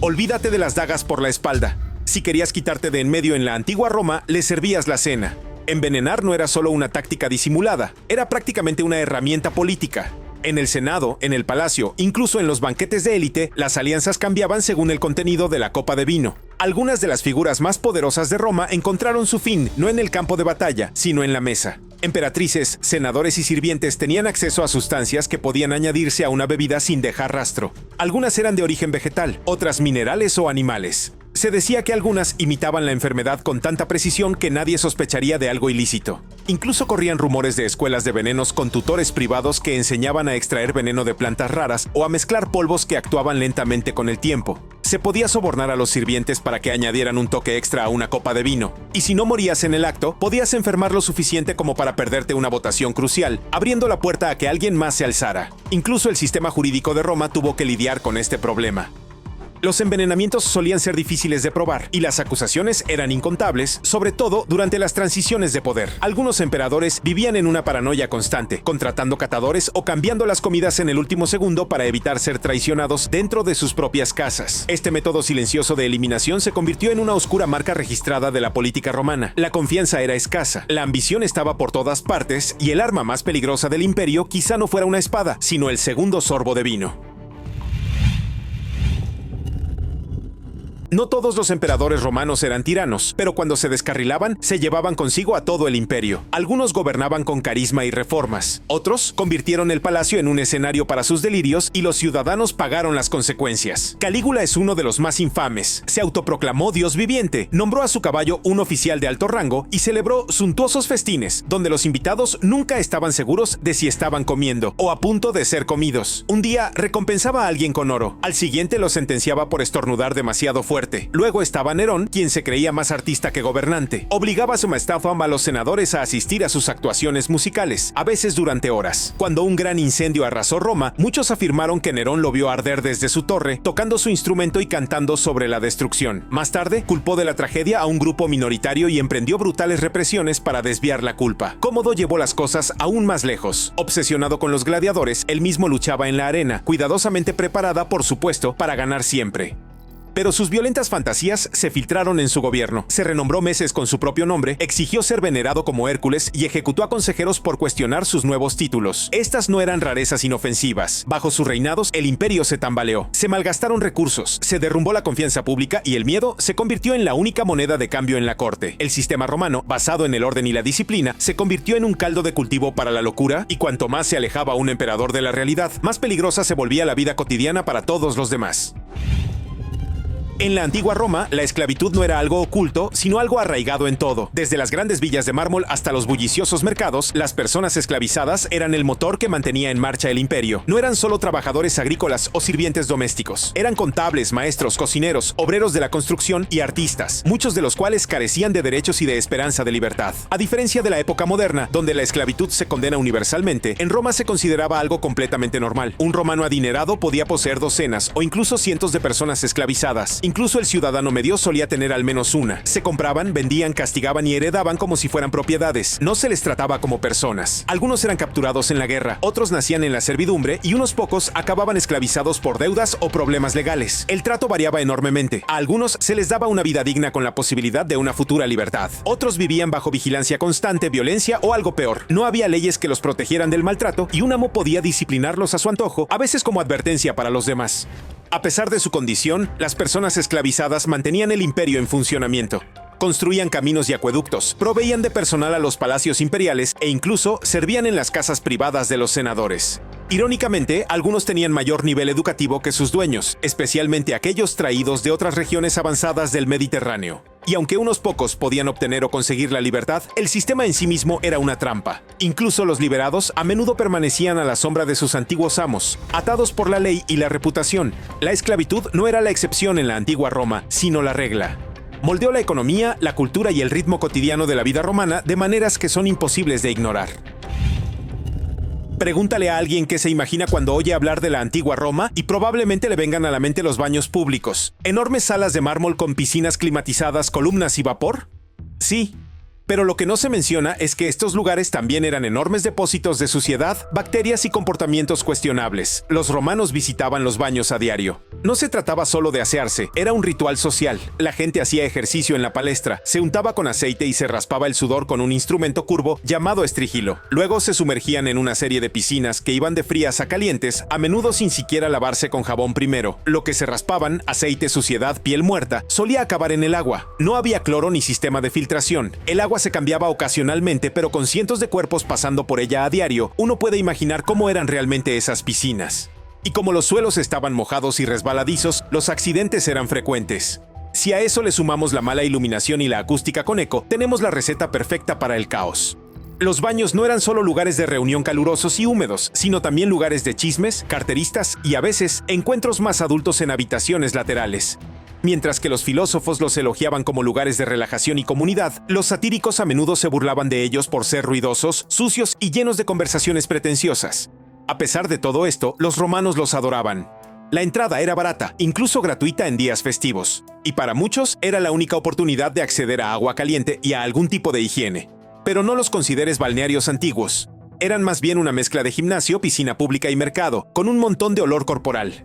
Speaker 2: Olvídate de las dagas por la espalda. Si querías quitarte de en medio en la antigua Roma, le servías la cena. Envenenar no era solo una táctica disimulada, era prácticamente una herramienta política. En el Senado, en el Palacio, incluso en los banquetes de élite, las alianzas cambiaban según el contenido de la copa de vino. Algunas de las figuras más poderosas de Roma encontraron su fin no en el campo de batalla, sino en la mesa. Emperatrices, senadores y sirvientes tenían acceso a sustancias que podían añadirse a una bebida sin dejar rastro. Algunas eran de origen vegetal, otras minerales o animales. Se decía que algunas imitaban la enfermedad con tanta precisión que nadie sospecharía de algo ilícito. Incluso corrían rumores de escuelas de venenos con tutores privados que enseñaban a extraer veneno de plantas raras o a mezclar polvos que actuaban lentamente con el tiempo. Se podía sobornar a los sirvientes para que añadieran un toque extra a una copa de vino. Y si no morías en el acto, podías enfermar lo suficiente como para perderte una votación crucial, abriendo la puerta a que alguien más se alzara. Incluso el sistema jurídico de Roma tuvo que lidiar con este problema. Los envenenamientos solían ser difíciles de probar y las acusaciones eran incontables, sobre todo durante las transiciones de poder. Algunos emperadores vivían en una paranoia constante, contratando catadores o cambiando las comidas en el último segundo para evitar ser traicionados dentro de sus propias casas. Este método silencioso de eliminación se convirtió en una oscura marca registrada de la política romana. La confianza era escasa, la ambición estaba por todas partes y el arma más peligrosa del imperio quizá no fuera una espada, sino el segundo sorbo de vino. No todos los emperadores romanos eran tiranos, pero cuando se descarrilaban, se llevaban consigo a todo el imperio. Algunos gobernaban con carisma y reformas. Otros convirtieron el palacio en un escenario para sus delirios y los ciudadanos pagaron las consecuencias. Calígula es uno de los más infames. Se autoproclamó Dios viviente, nombró a su caballo un oficial de alto rango y celebró suntuosos festines, donde los invitados nunca estaban seguros de si estaban comiendo o a punto de ser comidos. Un día recompensaba a alguien con oro, al siguiente lo sentenciaba por estornudar demasiado fuerte. Luego estaba Nerón, quien se creía más artista que gobernante. Obligaba a su majestad a los senadores a asistir a sus actuaciones musicales, a veces durante horas. Cuando un gran incendio arrasó Roma, muchos afirmaron que Nerón lo vio arder desde su torre, tocando su instrumento y cantando sobre la destrucción. Más tarde, culpó de la tragedia a un grupo minoritario y emprendió brutales represiones para desviar la culpa. Cómodo llevó las cosas aún más lejos. Obsesionado con los gladiadores, él mismo luchaba en la arena, cuidadosamente preparada, por supuesto, para ganar siempre. Pero sus violentas fantasías se filtraron en su gobierno. Se renombró meses con su propio nombre, exigió ser venerado como Hércules y ejecutó a consejeros por cuestionar sus nuevos títulos. Estas no eran rarezas inofensivas. Bajo sus reinados, el imperio se tambaleó. Se malgastaron recursos, se derrumbó la confianza pública y el miedo se convirtió en la única moneda de cambio en la corte. El sistema romano, basado en el orden y la disciplina, se convirtió en un caldo de cultivo para la locura y cuanto más se alejaba un emperador de la realidad, más peligrosa se volvía la vida cotidiana para todos los demás. En la antigua Roma, la esclavitud no era algo oculto, sino algo arraigado en todo. Desde las grandes villas de mármol hasta los bulliciosos mercados, las personas esclavizadas eran el motor que mantenía en marcha el imperio. No eran solo trabajadores agrícolas o sirvientes domésticos. Eran contables, maestros, cocineros, obreros de la construcción y artistas, muchos de los cuales carecían de derechos y de esperanza de libertad. A diferencia de la época moderna, donde la esclavitud se condena universalmente, en Roma se consideraba algo completamente normal. Un romano adinerado podía poseer docenas o incluso cientos de personas esclavizadas. Incluso el ciudadano medio solía tener al menos una. Se compraban, vendían, castigaban y heredaban como si fueran propiedades. No se les trataba como personas. Algunos eran capturados en la guerra, otros nacían en la servidumbre y unos pocos acababan esclavizados por deudas o problemas legales. El trato variaba enormemente. A algunos se les daba una vida digna con la posibilidad de una futura libertad. Otros vivían bajo vigilancia constante, violencia o algo peor. No había leyes que los protegieran del maltrato y un amo podía disciplinarlos a su antojo, a veces como advertencia para los demás. A pesar de su condición, las personas esclavizadas mantenían el imperio en funcionamiento. Construían caminos y acueductos, proveían de personal a los palacios imperiales e incluso servían en las casas privadas de los senadores. Irónicamente, algunos tenían mayor nivel educativo que sus dueños, especialmente aquellos traídos de otras regiones avanzadas del Mediterráneo. Y aunque unos pocos podían obtener o conseguir la libertad, el sistema en sí mismo era una trampa. Incluso los liberados a menudo permanecían a la sombra de sus antiguos amos, atados por la ley y la reputación. La esclavitud no era la excepción en la antigua Roma, sino la regla. Moldeó la economía, la cultura y el ritmo cotidiano de la vida romana de maneras que son imposibles de ignorar. Pregúntale a alguien qué se imagina cuando oye hablar de la antigua Roma y probablemente le vengan a la mente los baños públicos. ¿Enormes salas de mármol con piscinas climatizadas, columnas y vapor? Sí. Pero lo que no se menciona es que estos lugares también eran enormes depósitos de suciedad, bacterias y comportamientos cuestionables. Los romanos visitaban los baños a diario. No se trataba solo de asearse, era un ritual social. La gente hacía ejercicio en la palestra, se untaba con aceite y se raspaba el sudor con un instrumento curvo llamado estrígilo. Luego se sumergían en una serie de piscinas que iban de frías a calientes, a menudo sin siquiera lavarse con jabón primero. Lo que se raspaban, aceite, suciedad, piel muerta, solía acabar en el agua. No había cloro ni sistema de filtración. El agua se cambiaba ocasionalmente, pero con cientos de cuerpos pasando por ella a diario, uno puede imaginar cómo eran realmente esas piscinas. Y como los suelos estaban mojados y resbaladizos, los accidentes eran frecuentes. Si a eso le sumamos la mala iluminación y la acústica con eco, tenemos la receta perfecta para el caos. Los baños no eran solo lugares de reunión calurosos y húmedos, sino también lugares de chismes, carteristas y a veces encuentros más adultos en habitaciones laterales. Mientras que los filósofos los elogiaban como lugares de relajación y comunidad, los satíricos a menudo se burlaban de ellos por ser ruidosos, sucios y llenos de conversaciones pretenciosas. A pesar de todo esto, los romanos los adoraban. La entrada era barata, incluso gratuita en días festivos, y para muchos era la única oportunidad de acceder a agua caliente y a algún tipo de higiene. Pero no los consideres balnearios antiguos. Eran más bien una mezcla de gimnasio, piscina pública y mercado, con un montón de olor corporal.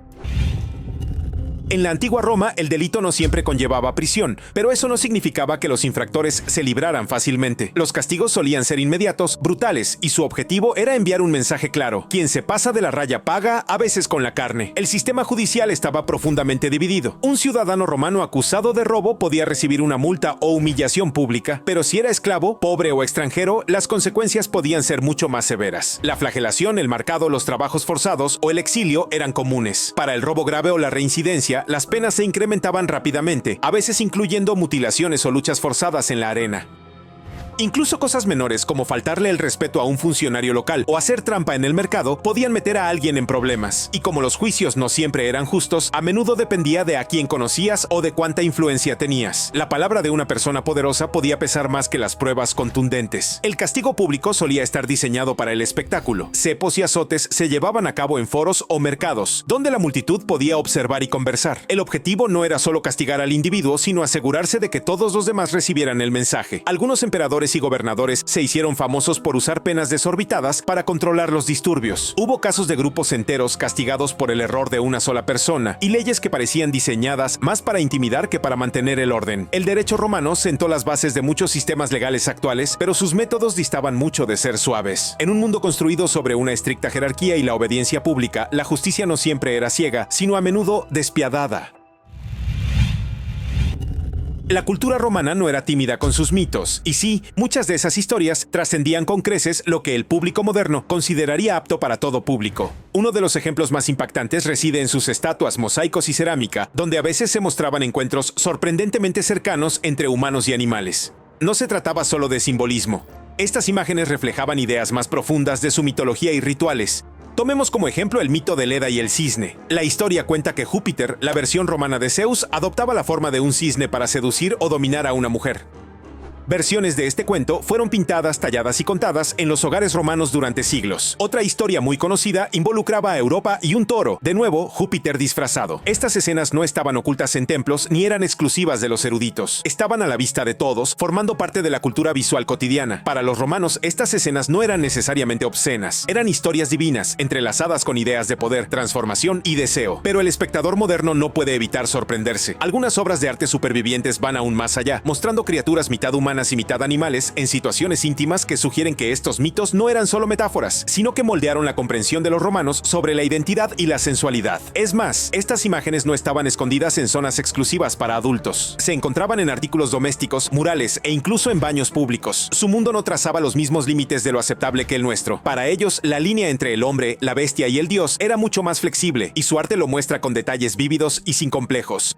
Speaker 2: En la antigua Roma, el delito no siempre conllevaba prisión, pero eso no significaba que los infractores se libraran fácilmente. Los castigos solían ser inmediatos, brutales, y su objetivo era enviar un mensaje claro: quien se pasa de la raya paga, a veces con la carne. El sistema judicial estaba profundamente dividido. Un ciudadano romano acusado de robo podía recibir una multa o humillación pública, pero si era esclavo, pobre o extranjero, las consecuencias podían ser mucho más severas. La flagelación, el marcado, los trabajos forzados o el exilio eran comunes. Para el robo grave o la reincidencia, las penas se incrementaban rápidamente, a veces incluyendo mutilaciones o luchas forzadas en la arena. Incluso cosas menores como faltarle el respeto a un funcionario local o hacer trampa en el mercado podían meter a alguien en problemas. Y como los juicios no siempre eran justos, a menudo dependía de a quién conocías o de cuánta influencia tenías. La palabra de una persona poderosa podía pesar más que las pruebas contundentes. El castigo público solía estar diseñado para el espectáculo. Cepos y azotes se llevaban a cabo en foros o mercados, donde la multitud podía observar y conversar. El objetivo no era solo castigar al individuo, sino asegurarse de que todos los demás recibieran el mensaje. Algunos emperadores y gobernadores se hicieron famosos por usar penas desorbitadas para controlar los disturbios. Hubo casos de grupos enteros castigados por el error de una sola persona y leyes que parecían diseñadas más para intimidar que para mantener el orden. El derecho romano sentó las bases de muchos sistemas legales actuales, pero sus métodos distaban mucho de ser suaves. En un mundo construido sobre una estricta jerarquía y la obediencia pública, la justicia no siempre era ciega, sino a menudo despiadada. La cultura romana no era tímida con sus mitos, y sí, muchas de esas historias trascendían con creces lo que el público moderno consideraría apto para todo público. Uno de los ejemplos más impactantes reside en sus estatuas, mosaicos y cerámica, donde a veces se mostraban encuentros sorprendentemente cercanos entre humanos y animales. No se trataba solo de simbolismo. Estas imágenes reflejaban ideas más profundas de su mitología y rituales. Tomemos como ejemplo el mito de Leda y el cisne. La historia cuenta que Júpiter, la versión romana de Zeus, adoptaba la forma de un cisne para seducir o dominar a una mujer. Versiones de este cuento fueron pintadas, talladas y contadas en los hogares romanos durante siglos. Otra historia muy conocida involucraba a Europa y un toro, de nuevo Júpiter disfrazado. Estas escenas no estaban ocultas en templos ni eran exclusivas de los eruditos. Estaban a la vista de todos, formando parte de la cultura visual cotidiana. Para los romanos, estas escenas no eran necesariamente obscenas. Eran historias divinas, entrelazadas con ideas de poder, transformación y deseo. Pero el espectador moderno no puede evitar sorprenderse. Algunas obras de arte supervivientes van aún más allá, mostrando criaturas mitad humanas humanas y mitad animales en situaciones íntimas que sugieren que estos mitos no eran solo metáforas, sino que moldearon la comprensión de los romanos sobre la identidad y la sensualidad. Es más, estas imágenes no estaban escondidas en zonas exclusivas para adultos. Se encontraban en artículos domésticos, murales e incluso en baños públicos. Su mundo no trazaba los mismos límites de lo aceptable que el nuestro. Para ellos, la línea entre el hombre, la bestia y el dios era mucho más flexible, y su arte lo muestra con detalles vívidos y sin complejos.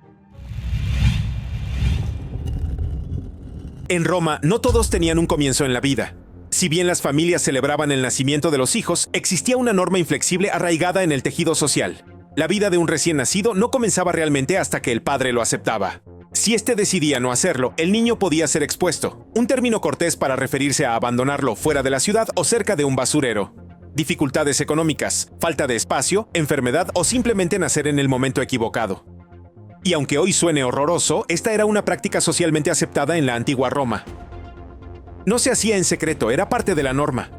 Speaker 2: En Roma, no todos tenían un comienzo en la vida. Si bien las familias celebraban el nacimiento de los hijos, existía una norma inflexible arraigada en el tejido social. La vida de un recién nacido no comenzaba realmente hasta que el padre lo aceptaba. Si éste decidía no hacerlo, el niño podía ser expuesto, un término cortés para referirse a abandonarlo fuera de la ciudad o cerca de un basurero. Dificultades económicas, falta de espacio, enfermedad o simplemente nacer en el momento equivocado. Y aunque hoy suene horroroso, esta era una práctica socialmente aceptada en la antigua Roma. No se hacía en secreto, era parte de la norma.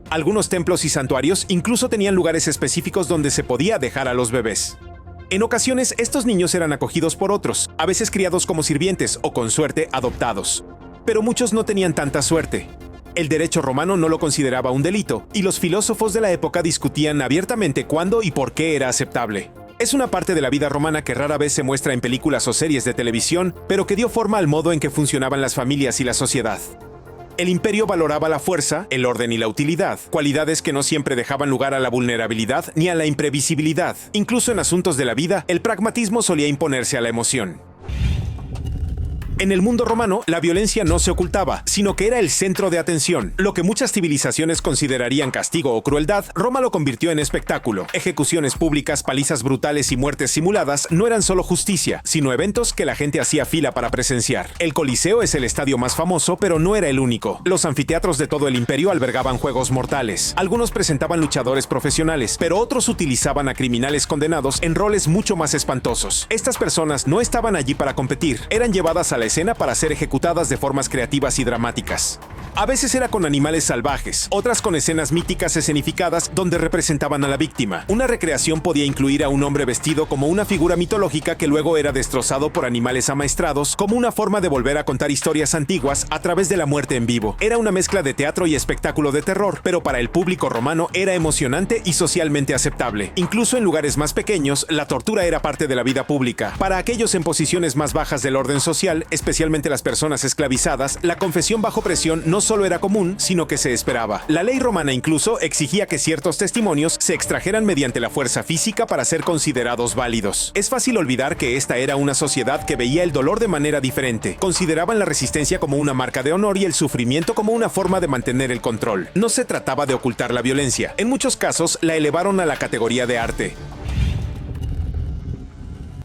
Speaker 2: Algunos templos y santuarios incluso tenían lugares específicos donde se podía dejar a los bebés. En ocasiones, estos niños eran acogidos por otros, a veces criados como sirvientes o, con suerte, adoptados. Pero muchos no tenían tanta suerte. El derecho romano no lo consideraba un delito, y los filósofos de la época discutían abiertamente cuándo y por qué era aceptable. Es una parte de la vida romana que rara vez se muestra en películas o series de televisión, pero que dio forma al modo en que funcionaban las familias y la sociedad. El imperio valoraba la fuerza, el orden y la utilidad, cualidades que no siempre dejaban lugar a la vulnerabilidad ni a la imprevisibilidad. Incluso en asuntos de la vida, el pragmatismo solía imponerse a la emoción. En el mundo romano, la violencia no se ocultaba, sino que era el centro de atención. Lo que muchas civilizaciones considerarían castigo o crueldad, Roma lo convirtió en espectáculo. Ejecuciones públicas, palizas brutales y muertes simuladas no eran solo justicia, sino eventos que la gente hacía fila para presenciar. El Coliseo es el estadio más famoso, pero no era el único. Los anfiteatros de todo el imperio albergaban juegos mortales. Algunos presentaban luchadores profesionales, pero otros utilizaban a criminales condenados en roles mucho más espantosos. Estas personas no estaban allí para competir, eran llevadas a la escena para ser ejecutadas de formas creativas y dramáticas. A veces era con animales salvajes, otras con escenas míticas escenificadas donde representaban a la víctima. Una recreación podía incluir a un hombre vestido como una figura mitológica que luego era destrozado por animales amaestrados, como una forma de volver a contar historias antiguas a través de la muerte en vivo. Era una mezcla de teatro y espectáculo de terror, pero para el público romano era emocionante y socialmente aceptable. Incluso en lugares más pequeños, la tortura era parte de la vida pública. Para aquellos en posiciones más bajas del orden social, especialmente las personas esclavizadas, la confesión bajo presión no solo era común, sino que se esperaba. La ley romana incluso exigía que ciertos testimonios se extrajeran mediante la fuerza física para ser considerados válidos. Es fácil olvidar que esta era una sociedad que veía el dolor de manera diferente. Consideraban la resistencia como una marca de honor y el sufrimiento como una forma de mantener el control. No se trataba de ocultar la violencia. En muchos casos, la elevaron a la categoría de arte.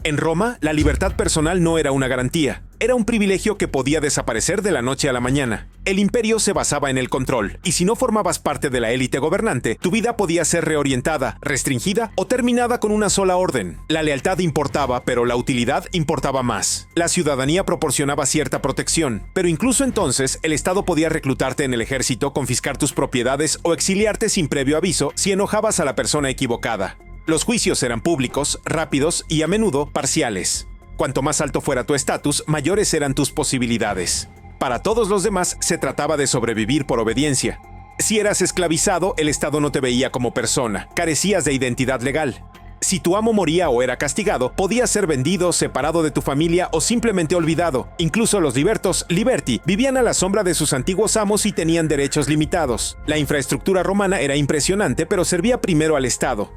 Speaker 2: En Roma, la libertad personal no era una garantía. Era un privilegio que podía desaparecer de la noche a la mañana. El imperio se basaba en el control, y si no formabas parte de la élite gobernante, tu vida podía ser reorientada, restringida o terminada con una sola orden. La lealtad importaba, pero la utilidad importaba más. La ciudadanía proporcionaba cierta protección, pero incluso entonces el Estado podía reclutarte en el ejército, confiscar tus propiedades o exiliarte sin previo aviso si enojabas a la persona equivocada. Los juicios eran públicos, rápidos y a menudo parciales. Cuanto más alto fuera tu estatus, mayores eran tus posibilidades. Para todos los demás, se trataba de sobrevivir por obediencia. Si eras esclavizado, el Estado no te veía como persona, carecías de identidad legal. Si tu amo moría o era castigado, podías ser vendido, separado de tu familia o simplemente olvidado. Incluso los libertos, liberti, vivían a la sombra de sus antiguos amos y tenían derechos limitados. La infraestructura romana era impresionante, pero servía primero al Estado.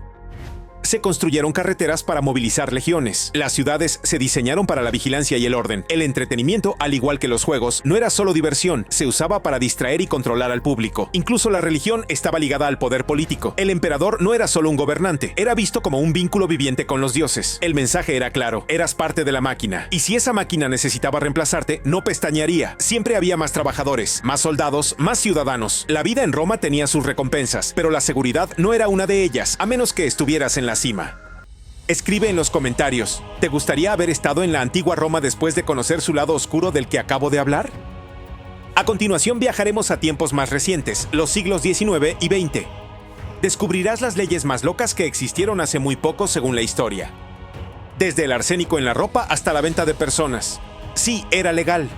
Speaker 2: Se construyeron carreteras para movilizar legiones. Las ciudades se diseñaron para la vigilancia y el orden. El entretenimiento, al igual que los juegos, no era solo diversión, se usaba para distraer y controlar al público. Incluso la religión estaba ligada al poder político. El emperador no era solo un gobernante, era visto como un vínculo viviente con los dioses. El mensaje era claro, eras parte de la máquina. Y si esa máquina necesitaba reemplazarte, no pestañearía. Siempre había más trabajadores, más soldados, más ciudadanos. La vida en Roma tenía sus recompensas, pero la seguridad no era una de ellas, a menos que estuvieras en la cima. Escribe en los comentarios, ¿te gustaría haber estado en la antigua Roma después de conocer su lado oscuro del que acabo de hablar? A continuación viajaremos a tiempos más recientes, los siglos XIX y XX. Descubrirás las leyes más locas que existieron hace muy poco según la historia. Desde el arsénico en la ropa hasta la venta de personas. Sí, era legal.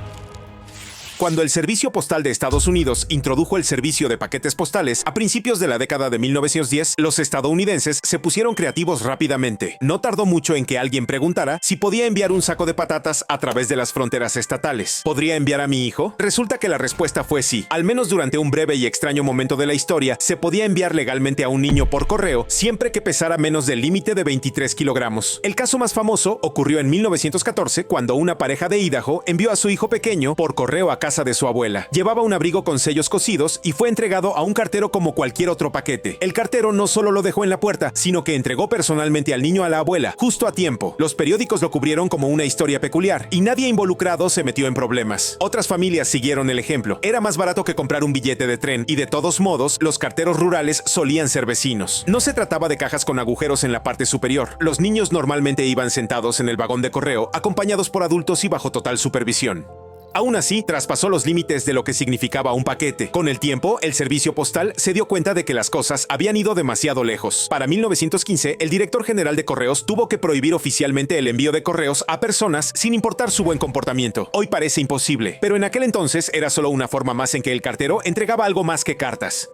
Speaker 2: Cuando el Servicio Postal de Estados Unidos introdujo el servicio de paquetes postales a principios de la década de 1910, los estadounidenses se pusieron creativos rápidamente. No tardó mucho en que alguien preguntara si podía enviar un saco de patatas a través de las fronteras estatales. ¿Podría enviar a mi hijo? Resulta que la respuesta fue sí. Al menos durante un breve y extraño momento de la historia, se podía enviar legalmente a un niño por correo siempre que pesara menos del límite de 23 kilogramos. El caso más famoso ocurrió en 1914 cuando una pareja de Idaho envió a su hijo pequeño por correo a casa de su abuela. Llevaba un abrigo con sellos cosidos y fue entregado a un cartero como cualquier otro paquete. El cartero no solo lo dejó en la puerta, sino que entregó personalmente al niño a la abuela, justo a tiempo. Los periódicos lo cubrieron como una historia peculiar y nadie involucrado se metió en problemas. Otras familias siguieron el ejemplo. Era más barato que comprar un billete de tren y de todos modos, los carteros rurales solían ser vecinos. No se trataba de cajas con agujeros en la parte superior. Los niños normalmente iban sentados en el vagón de correo, acompañados por adultos y bajo total supervisión. Aún así, traspasó los límites de lo que significaba un paquete. Con el tiempo, el servicio postal se dio cuenta de que las cosas habían ido demasiado lejos. Para 1915, el director general de correos tuvo que prohibir oficialmente el envío de correos a personas sin importar su buen comportamiento. Hoy parece imposible, pero en aquel entonces era solo una forma más en que el cartero entregaba algo más que cartas.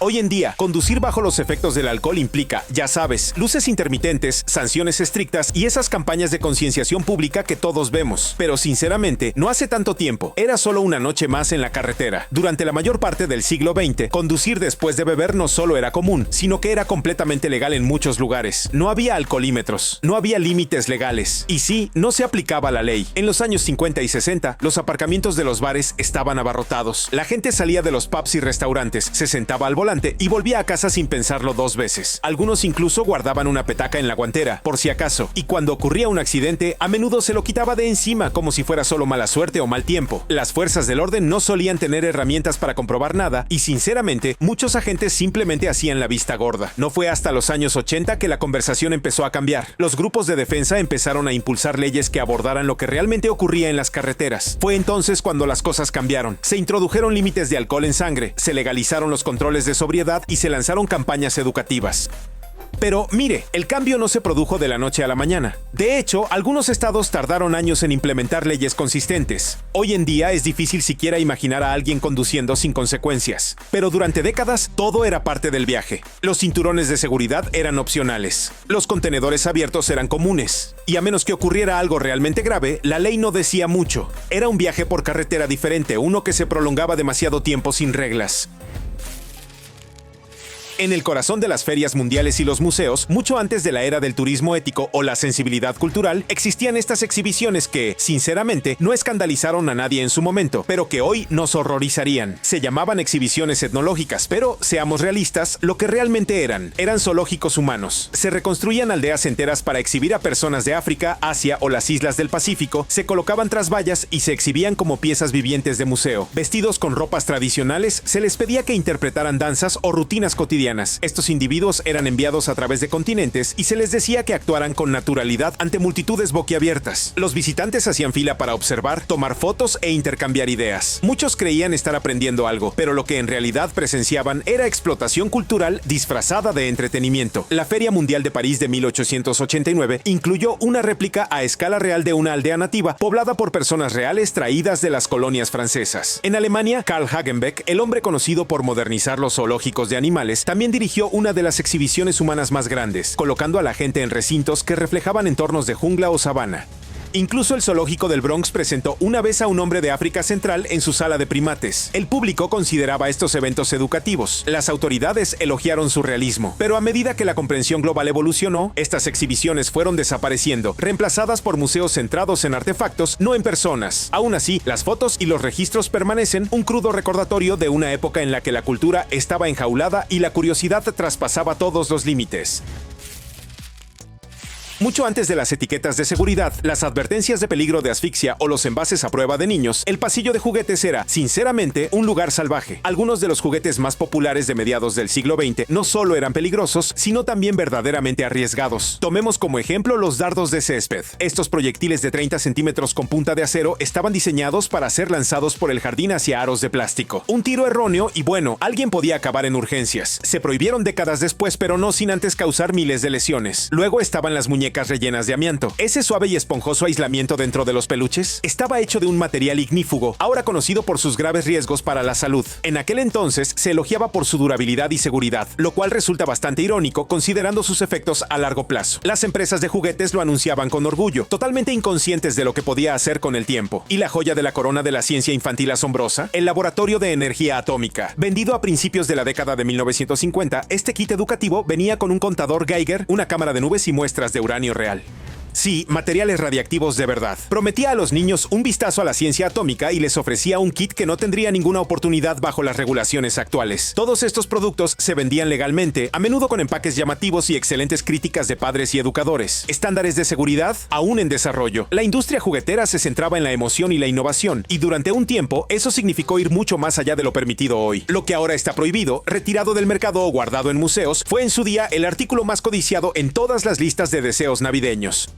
Speaker 2: Hoy en día, conducir bajo los efectos del alcohol implica, ya sabes, luces intermitentes, sanciones estrictas y esas campañas de concienciación pública que todos vemos. Pero sinceramente, no hace tanto tiempo, era solo una noche más en la carretera. Durante la mayor parte del siglo XX, conducir después de beber no solo era común, sino que era completamente legal en muchos lugares. No había alcoholímetros, no había límites legales. Y sí, no se aplicaba la ley. En los años 50 y 60, los aparcamientos de los bares estaban abarrotados. La gente salía de los pubs y restaurantes, se sentaba al volante y volvía a casa sin pensarlo dos veces. Algunos incluso guardaban una petaca en la guantera, por si acaso, y cuando ocurría un accidente, a menudo se lo quitaba de encima como si fuera solo mala suerte o mal tiempo. Las fuerzas del orden no solían tener herramientas para comprobar nada y sinceramente, muchos agentes simplemente hacían la vista gorda. No fue hasta los años 80 que la conversación empezó a cambiar. Los grupos de defensa empezaron a impulsar leyes que abordaran lo que realmente ocurría en las carreteras. Fue entonces cuando las cosas cambiaron. Se introdujeron límites de alcohol en sangre, se legalizaron los controles de sobriedad y se lanzaron campañas educativas. Pero mire, el cambio no se produjo de la noche a la mañana. De hecho, algunos estados tardaron años en implementar leyes consistentes. Hoy en día es difícil siquiera imaginar a alguien conduciendo sin consecuencias. Pero durante décadas, todo era parte del viaje. Los cinturones de seguridad eran opcionales. Los contenedores abiertos eran comunes. Y a menos que ocurriera algo realmente grave, la ley no decía mucho. Era un viaje por carretera diferente, uno que se prolongaba demasiado tiempo sin reglas. En el corazón de las ferias mundiales y los museos, mucho antes de la era del turismo ético o la sensibilidad cultural, existían estas exhibiciones que, sinceramente, no escandalizaron a nadie en su momento, pero que hoy nos horrorizarían. Se llamaban exhibiciones etnológicas, pero, seamos realistas, lo que realmente eran zoológicos humanos. Se reconstruían aldeas enteras para exhibir a personas de África, Asia o las islas del Pacífico, se colocaban tras vallas y se exhibían como piezas vivientes de museo. Vestidos con ropas tradicionales, se les pedía que interpretaran danzas o rutinas cotidianas. Estos individuos eran enviados a través de continentes y se les decía que actuaran con naturalidad ante multitudes boquiabiertas. Los visitantes hacían fila para observar, tomar fotos e intercambiar ideas. Muchos creían estar aprendiendo algo, pero lo que en realidad presenciaban era explotación cultural disfrazada de entretenimiento. La Feria Mundial de París de 1889 incluyó una réplica a escala real de una aldea nativa poblada por personas reales traídas de las colonias francesas. En Alemania, Karl Hagenbeck, el hombre conocido por modernizar los zoológicos de animales, también dirigió una de las exhibiciones humanas más grandes, colocando a la gente en recintos que reflejaban entornos de jungla o sabana. Incluso el zoológico del Bronx presentó una vez a un hombre de África Central en su sala de primates. El público consideraba estos eventos educativos. Las autoridades elogiaron su realismo. Pero a medida que la comprensión global evolucionó, estas exhibiciones fueron desapareciendo, reemplazadas por museos centrados en artefactos, no en personas. Aún así, las fotos y los registros permanecen, un crudo recordatorio de una época en la que la cultura estaba enjaulada y la curiosidad traspasaba todos los límites. Mucho antes de las etiquetas de seguridad, las advertencias de peligro de asfixia o los envases a prueba de niños, el pasillo de juguetes era, sinceramente, un lugar salvaje. Algunos de los juguetes más populares de mediados del siglo XX no solo eran peligrosos, sino también verdaderamente arriesgados. Tomemos como ejemplo los dardos de césped. Estos proyectiles de 30 centímetros con punta de acero estaban diseñados para ser lanzados por el jardín hacia aros de plástico. Un tiro erróneo y bueno, alguien podía acabar en urgencias. Se prohibieron décadas después, pero no sin antes causar miles de lesiones. Luego estaban las muñecas muñecas rellenas de amianto. Ese suave y esponjoso aislamiento dentro de los peluches estaba hecho de un material ignífugo, ahora conocido por sus graves riesgos para la salud. En aquel entonces se elogiaba por su durabilidad y seguridad, lo cual resulta bastante irónico considerando sus efectos a largo plazo. Las empresas de juguetes lo anunciaban con orgullo, totalmente inconscientes de lo que podía hacer con el tiempo. Y la joya de la corona de la ciencia infantil asombrosa, el Laboratorio de Energía Atómica. Vendido a principios de la década de 1950, este kit educativo venía con un contador Geiger, una cámara de nubes y muestras de uranio real. Sí, materiales radiactivos de verdad. Prometía a los niños un vistazo a la ciencia atómica y les ofrecía un kit que no tendría ninguna oportunidad bajo las regulaciones actuales. Todos estos productos se vendían legalmente, a menudo con empaques llamativos y excelentes críticas de padres y educadores. Estándares de seguridad aún en desarrollo. La industria juguetera se centraba en la emoción y la innovación, y durante un tiempo eso significó ir mucho más allá de lo permitido hoy. Lo que ahora está prohibido, retirado del mercado o guardado en museos, fue en su día el artículo más codiciado en todas las listas de deseos navideños.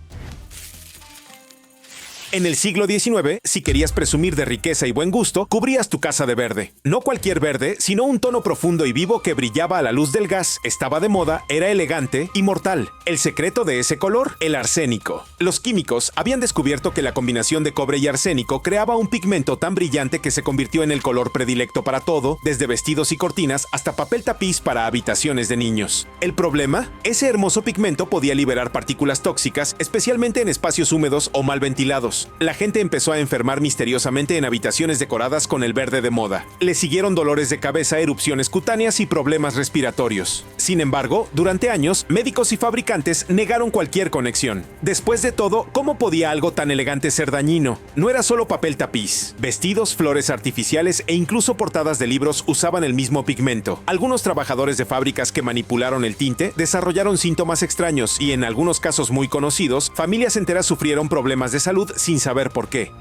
Speaker 2: En el siglo XIX, si querías presumir de riqueza y buen gusto, cubrías tu casa de verde. No cualquier verde, sino un tono profundo y vivo que brillaba a la luz del gas, estaba de moda, era elegante y mortal. El secreto de ese color, el arsénico. Los químicos habían descubierto que la combinación de cobre y arsénico creaba un pigmento tan brillante que se convirtió en el color predilecto para todo, desde vestidos y cortinas hasta papel tapiz para habitaciones de niños. ¿El problema? Ese hermoso pigmento podía liberar partículas tóxicas, especialmente en espacios húmedos o mal ventilados. La gente empezó a enfermar misteriosamente en habitaciones decoradas con el verde de moda. Le siguieron dolores de cabeza, erupciones cutáneas y problemas respiratorios. Sin embargo, durante años, médicos y fabricantes negaron cualquier conexión. Después de todo, ¿cómo podía algo tan elegante ser dañino? No era solo papel tapiz. Vestidos, flores artificiales e incluso portadas de libros usaban el mismo pigmento. Algunos trabajadores de fábricas que manipularon el tinte desarrollaron síntomas extraños y, en algunos casos muy conocidos, familias enteras sufrieron problemas de salud sin saber por qué.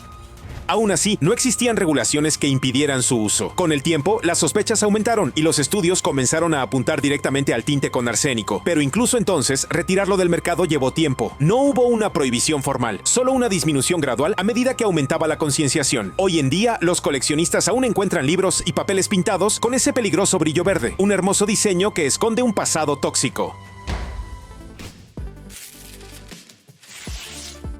Speaker 2: Aún así, no existían regulaciones que impidieran su uso. Con el tiempo, las sospechas aumentaron y los estudios comenzaron a apuntar directamente al tinte con arsénico. Pero incluso entonces, retirarlo del mercado llevó tiempo. No hubo una prohibición formal, solo una disminución gradual a medida que aumentaba la concienciación. Hoy en día, los coleccionistas aún encuentran libros y papeles pintados con ese peligroso brillo verde, un hermoso diseño que esconde un pasado tóxico.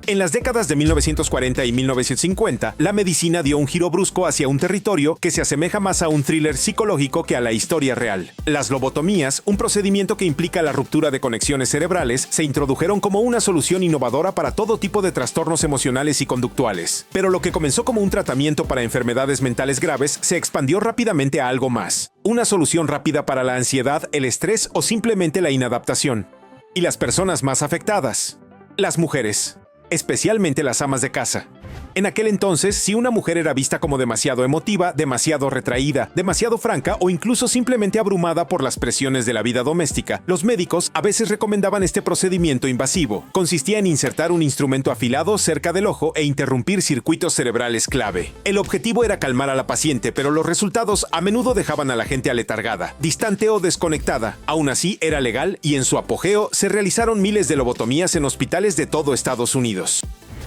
Speaker 2: En las décadas de 1940 y 1950, la medicina dio un giro brusco hacia un territorio que se asemeja más a un thriller psicológico que a la historia real. Las lobotomías, un procedimiento que implica la ruptura de conexiones cerebrales, se introdujeron como una solución innovadora para todo tipo de trastornos emocionales y conductuales. Pero lo que comenzó como un tratamiento para enfermedades mentales graves se expandió rápidamente a algo más. Una solución rápida para la ansiedad, el estrés o simplemente la inadaptación. Y las personas más afectadas, las mujeres. Especialmente las amas de casa. En aquel entonces, si una mujer era vista como demasiado emotiva, demasiado retraída, demasiado franca o incluso simplemente abrumada por las presiones de la vida doméstica, los médicos a veces recomendaban este procedimiento invasivo. Consistía en insertar un instrumento afilado cerca del ojo e interrumpir circuitos cerebrales clave. El objetivo era calmar a la paciente, pero los resultados a menudo dejaban a la gente aletargada, distante o desconectada. Aún así, era legal y en su apogeo se realizaron miles de lobotomías en hospitales de todo Estados Unidos.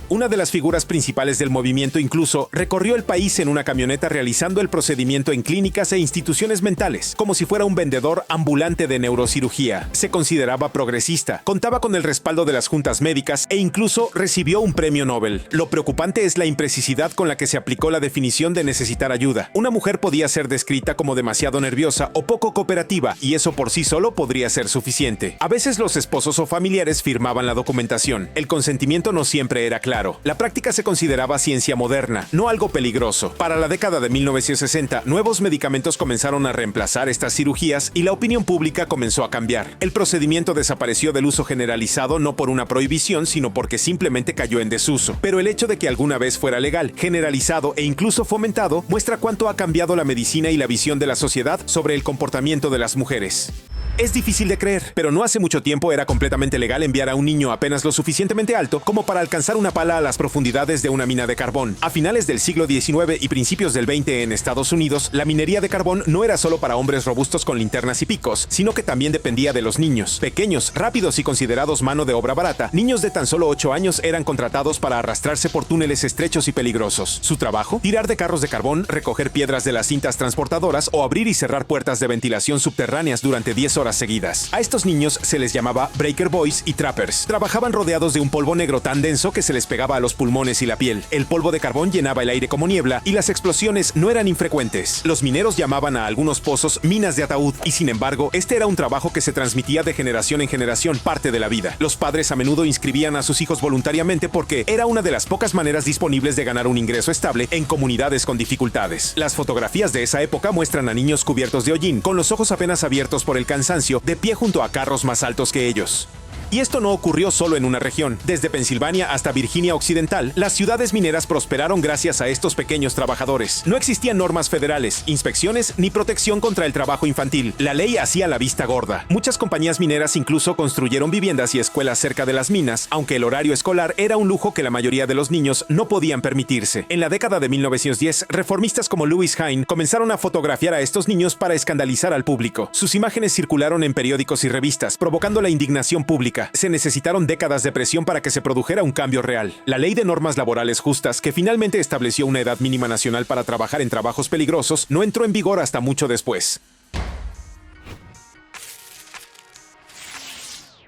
Speaker 2: Una de las figuras principales del movimiento incluso recorrió el país en una camioneta realizando el procedimiento en clínicas e instituciones mentales, como si fuera un vendedor ambulante de neurocirugía. Se consideraba progresista, contaba con el respaldo de las juntas médicas e incluso recibió un premio Nobel. Lo preocupante es la imprecisidad con la que se aplicó la definición de necesitar ayuda. Una mujer podía ser descrita como demasiado nerviosa o poco cooperativa, y eso por sí solo podría ser suficiente. A veces los esposos o familiares firmaban la documentación. El consentimiento no siempre era claro. La práctica se consideraba ciencia moderna, no algo peligroso. Para la década de 1960, nuevos medicamentos comenzaron a reemplazar estas cirugías y la opinión pública comenzó a cambiar. El procedimiento desapareció del uso generalizado no por una prohibición, sino porque simplemente cayó en desuso. Pero el hecho de que alguna vez fuera legal, generalizado e incluso fomentado, muestra cuánto ha cambiado la medicina y la visión de la sociedad sobre el comportamiento de las mujeres. Es difícil de creer, pero no hace mucho tiempo era completamente legal enviar a un niño apenas lo suficientemente alto como para alcanzar una pala a las profundidades de una mina de carbón. A finales del siglo XIX y principios del XX en Estados Unidos, la minería de carbón no era solo para hombres robustos con linternas y picos, sino que también dependía de los niños. Pequeños, rápidos y considerados mano de obra barata, niños de tan solo 8 años eran contratados para arrastrarse por túneles estrechos y peligrosos. Su trabajo: tirar de carros de carbón, recoger piedras de las cintas transportadoras o abrir y cerrar puertas de ventilación subterráneas durante 10 horas horas seguidas. A estos niños se les llamaba Breaker Boys y Trappers. Trabajaban rodeados de un polvo negro tan denso que se les pegaba a los pulmones y la piel. El polvo de carbón llenaba el aire como niebla y las explosiones no eran infrecuentes. Los mineros llamaban a algunos pozos minas de ataúd y, sin embargo, este era un trabajo que se transmitía de generación en generación, parte de la vida. Los padres a menudo inscribían a sus hijos voluntariamente porque era una de las pocas maneras disponibles de ganar un ingreso estable en comunidades con dificultades. Las fotografías de esa época muestran a niños cubiertos de hollín, con los ojos apenas abiertos por el cansancio, de pie junto a carros más altos que ellos. Y esto no ocurrió solo en una región. Desde Pensilvania hasta Virginia Occidental, las ciudades mineras prosperaron gracias a estos pequeños trabajadores. No existían normas federales, inspecciones ni protección contra el trabajo infantil. La ley hacía la vista gorda. Muchas compañías mineras incluso construyeron viviendas y escuelas cerca de las minas, aunque el horario escolar era un lujo que la mayoría de los niños no podían permitirse. En la década de 1910, reformistas como Louis Hine comenzaron a fotografiar a estos niños para escandalizar al público. Sus imágenes circularon en periódicos y revistas, provocando la indignación pública. Se necesitaron décadas de presión para que se produjera un cambio real. La Ley de Normas Laborales Justas, que finalmente estableció una edad mínima nacional para trabajar en trabajos peligrosos, no entró en vigor hasta mucho después.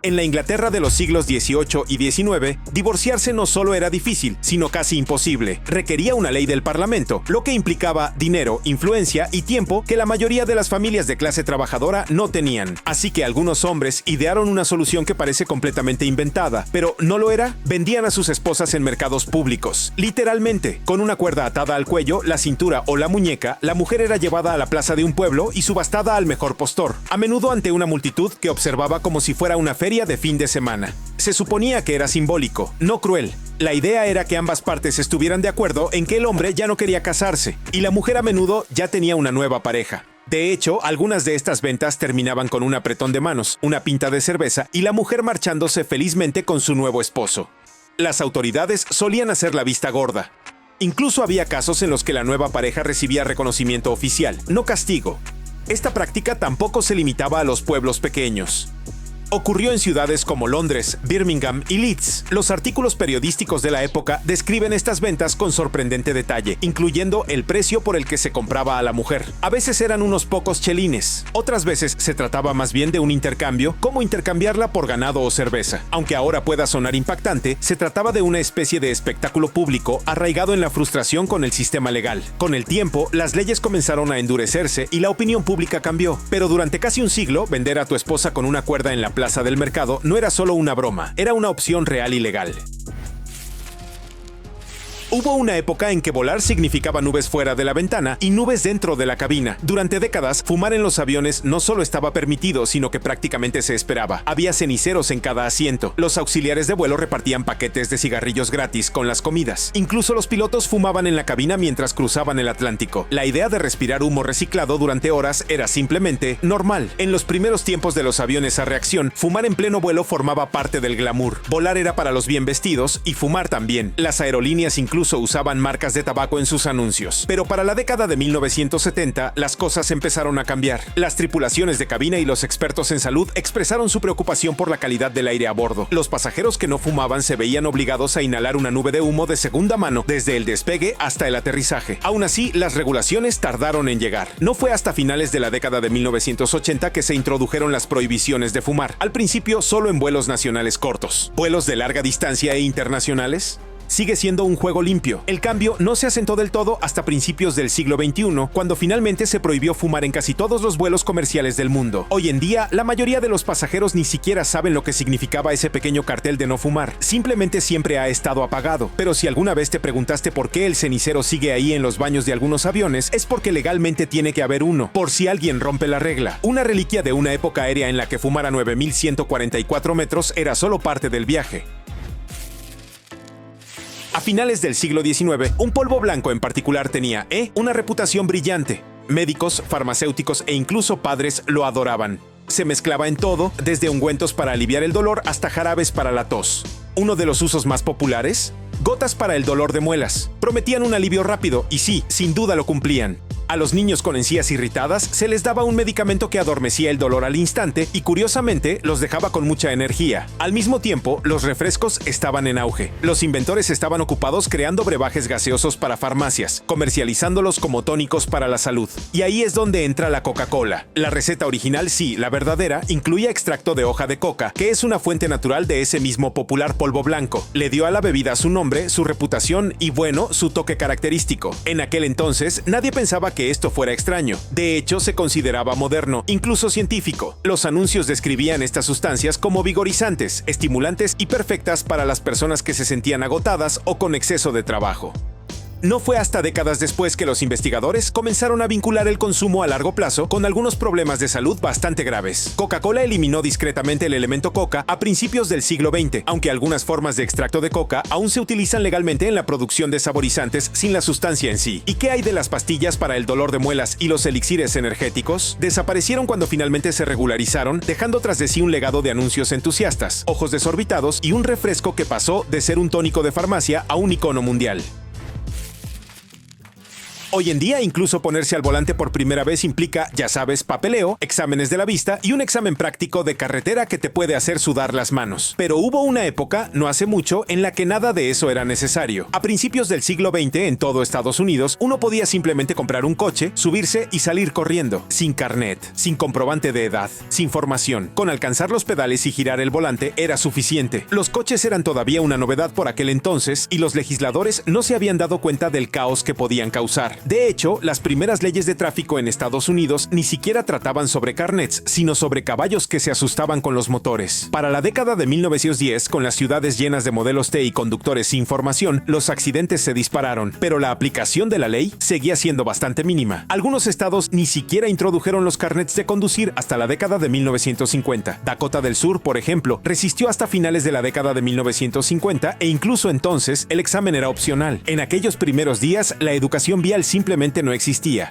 Speaker 2: En la Inglaterra de los siglos XVIII y XIX, divorciarse no solo era difícil, sino casi imposible. Requería una ley del Parlamento, lo que implicaba dinero, influencia y tiempo que la mayoría de las familias de clase trabajadora no tenían. Así que algunos hombres idearon una solución que parece completamente inventada, pero ¿no lo era? Vendían a sus esposas en mercados públicos. Literalmente, con una cuerda atada al cuello, la cintura o la muñeca, la mujer era llevada a la plaza de un pueblo y subastada al mejor postor, a menudo ante una multitud que observaba como si fuera una feria de fin de semana. Se suponía que era simbólico, no cruel. La idea era que ambas partes estuvieran de acuerdo en que el hombre ya no quería casarse y la mujer a menudo ya tenía una nueva pareja. De hecho, algunas de estas ventas terminaban con un apretón de manos, una pinta de cerveza y la mujer marchándose felizmente con su nuevo esposo. Las autoridades solían hacer la vista gorda. Incluso había casos en los que la nueva pareja recibía reconocimiento oficial, no castigo. Esta práctica tampoco se limitaba a los pueblos pequeños. Ocurrió en ciudades como Londres, Birmingham y Leeds. Los artículos periodísticos de la época describen estas ventas con sorprendente detalle, incluyendo el precio por el que se compraba a la mujer. A veces eran unos pocos chelines. Otras veces se trataba más bien de un intercambio, como intercambiarla por ganado o cerveza. Aunque ahora pueda sonar impactante, se trataba de una especie de espectáculo público arraigado en la frustración con el sistema legal. Con el tiempo, las leyes comenzaron a endurecerse y la opinión pública cambió. Pero durante casi un siglo, vender a tu esposa con una cuerda en la plaza del mercado no era solo una broma, era una opción real y legal. Hubo una época en que volar significaba nubes fuera de la ventana y nubes dentro de la cabina. Durante décadas, fumar en los aviones no solo estaba permitido, sino que prácticamente se esperaba. Había ceniceros en cada asiento. Los auxiliares de vuelo repartían paquetes de cigarrillos gratis con las comidas. Incluso los pilotos fumaban en la cabina mientras cruzaban el Atlántico. La idea de respirar humo reciclado durante horas era simplemente normal. En los primeros tiempos de los aviones a reacción, fumar en pleno vuelo formaba parte del glamour. Volar era para los bien vestidos y fumar también. Las aerolíneas incluso usaban marcas de tabaco en sus anuncios. Pero para la década de 1970, las cosas empezaron a cambiar. Las tripulaciones de cabina y los expertos en salud expresaron su preocupación por la calidad del aire a bordo. Los pasajeros que no fumaban se veían obligados a inhalar una nube de humo de segunda mano desde el despegue hasta el aterrizaje. Aún así, las regulaciones tardaron en llegar. No fue hasta finales de la década de 1980 que se introdujeron las prohibiciones de fumar. Al principio, solo en vuelos nacionales cortos. ¿Vuelos de larga distancia e internacionales? Sigue siendo un juego limpio. El cambio no se asentó del todo hasta principios del siglo XXI, cuando finalmente se prohibió fumar en casi todos los vuelos comerciales del mundo. Hoy en día, la mayoría de los pasajeros ni siquiera saben lo que significaba ese pequeño cartel de no fumar. Simplemente siempre ha estado apagado. Pero si alguna vez te preguntaste por qué el cenicero sigue ahí en los baños de algunos aviones, es porque legalmente tiene que haber uno, por si alguien rompe la regla. Una reliquia de una época aérea en la que fumar a 9.144 metros era solo parte del viaje. A finales del siglo XIX, un polvo blanco en particular tenía una reputación brillante. Médicos, farmacéuticos e incluso padres lo adoraban. Se mezclaba en todo, desde ungüentos para aliviar el dolor hasta jarabes para la tos. Uno de los usos más populares, gotas para el dolor de muelas. Prometían un alivio rápido y sí, sin duda lo cumplían. A los niños con encías irritadas se les daba un medicamento que adormecía el dolor al instante y curiosamente los dejaba con mucha energía. Al mismo tiempo, los refrescos estaban en auge. Los inventores estaban ocupados creando brebajes gaseosos para farmacias, comercializándolos como tónicos para la salud. Y ahí es donde entra la Coca-Cola. La receta original, sí, la verdadera, incluía extracto de hoja de coca, que es una fuente natural de ese mismo popular polvo blanco. Le dio a la bebida su nombre, su reputación y, bueno, su toque característico. En aquel entonces, nadie pensaba que esto fuera extraño. De hecho, se consideraba moderno, incluso científico. Los anuncios describían estas sustancias como vigorizantes, estimulantes y perfectas para las personas que se sentían agotadas o con exceso de trabajo. No fue hasta décadas después que los investigadores comenzaron a vincular el consumo a largo plazo con algunos problemas de salud bastante graves. Coca-Cola eliminó discretamente el elemento coca a principios del siglo XX, aunque algunas formas de extracto de coca aún se utilizan legalmente en la producción de saborizantes sin la sustancia en sí. ¿Y qué hay de las pastillas para el dolor de muelas y los elixires energéticos? Desaparecieron cuando finalmente se regularizaron, dejando tras de sí un legado de anuncios entusiastas, ojos desorbitados y un refresco que pasó de ser un tónico de farmacia a un icono mundial. Hoy en día, incluso ponerse al volante por primera vez implica, ya sabes, papeleo, exámenes de la vista y un examen práctico de carretera que te puede hacer sudar las manos. Pero hubo una época, no hace mucho, en la que nada de eso era necesario. A principios del siglo XX, en todo Estados Unidos, uno podía simplemente comprar un coche, subirse y salir corriendo, sin carnet, sin comprobante de edad, sin formación. Con alcanzar los pedales y girar el volante era suficiente. Los coches eran todavía una novedad por aquel entonces y los legisladores no se habían dado cuenta del caos que podían causar. De hecho, las primeras leyes de tráfico en Estados Unidos ni siquiera trataban sobre carnets, sino sobre caballos que se asustaban con los motores. Para la década de 1910, con las ciudades llenas de modelos T y conductores sin formación, los accidentes se dispararon, pero la aplicación de la ley seguía siendo bastante mínima. Algunos estados ni siquiera introdujeron los carnets de conducir hasta la década de 1950. Dakota del Sur, por ejemplo, resistió hasta finales de la década de 1950 e incluso entonces el examen era opcional. En aquellos primeros días, la educación vial simplemente no existía.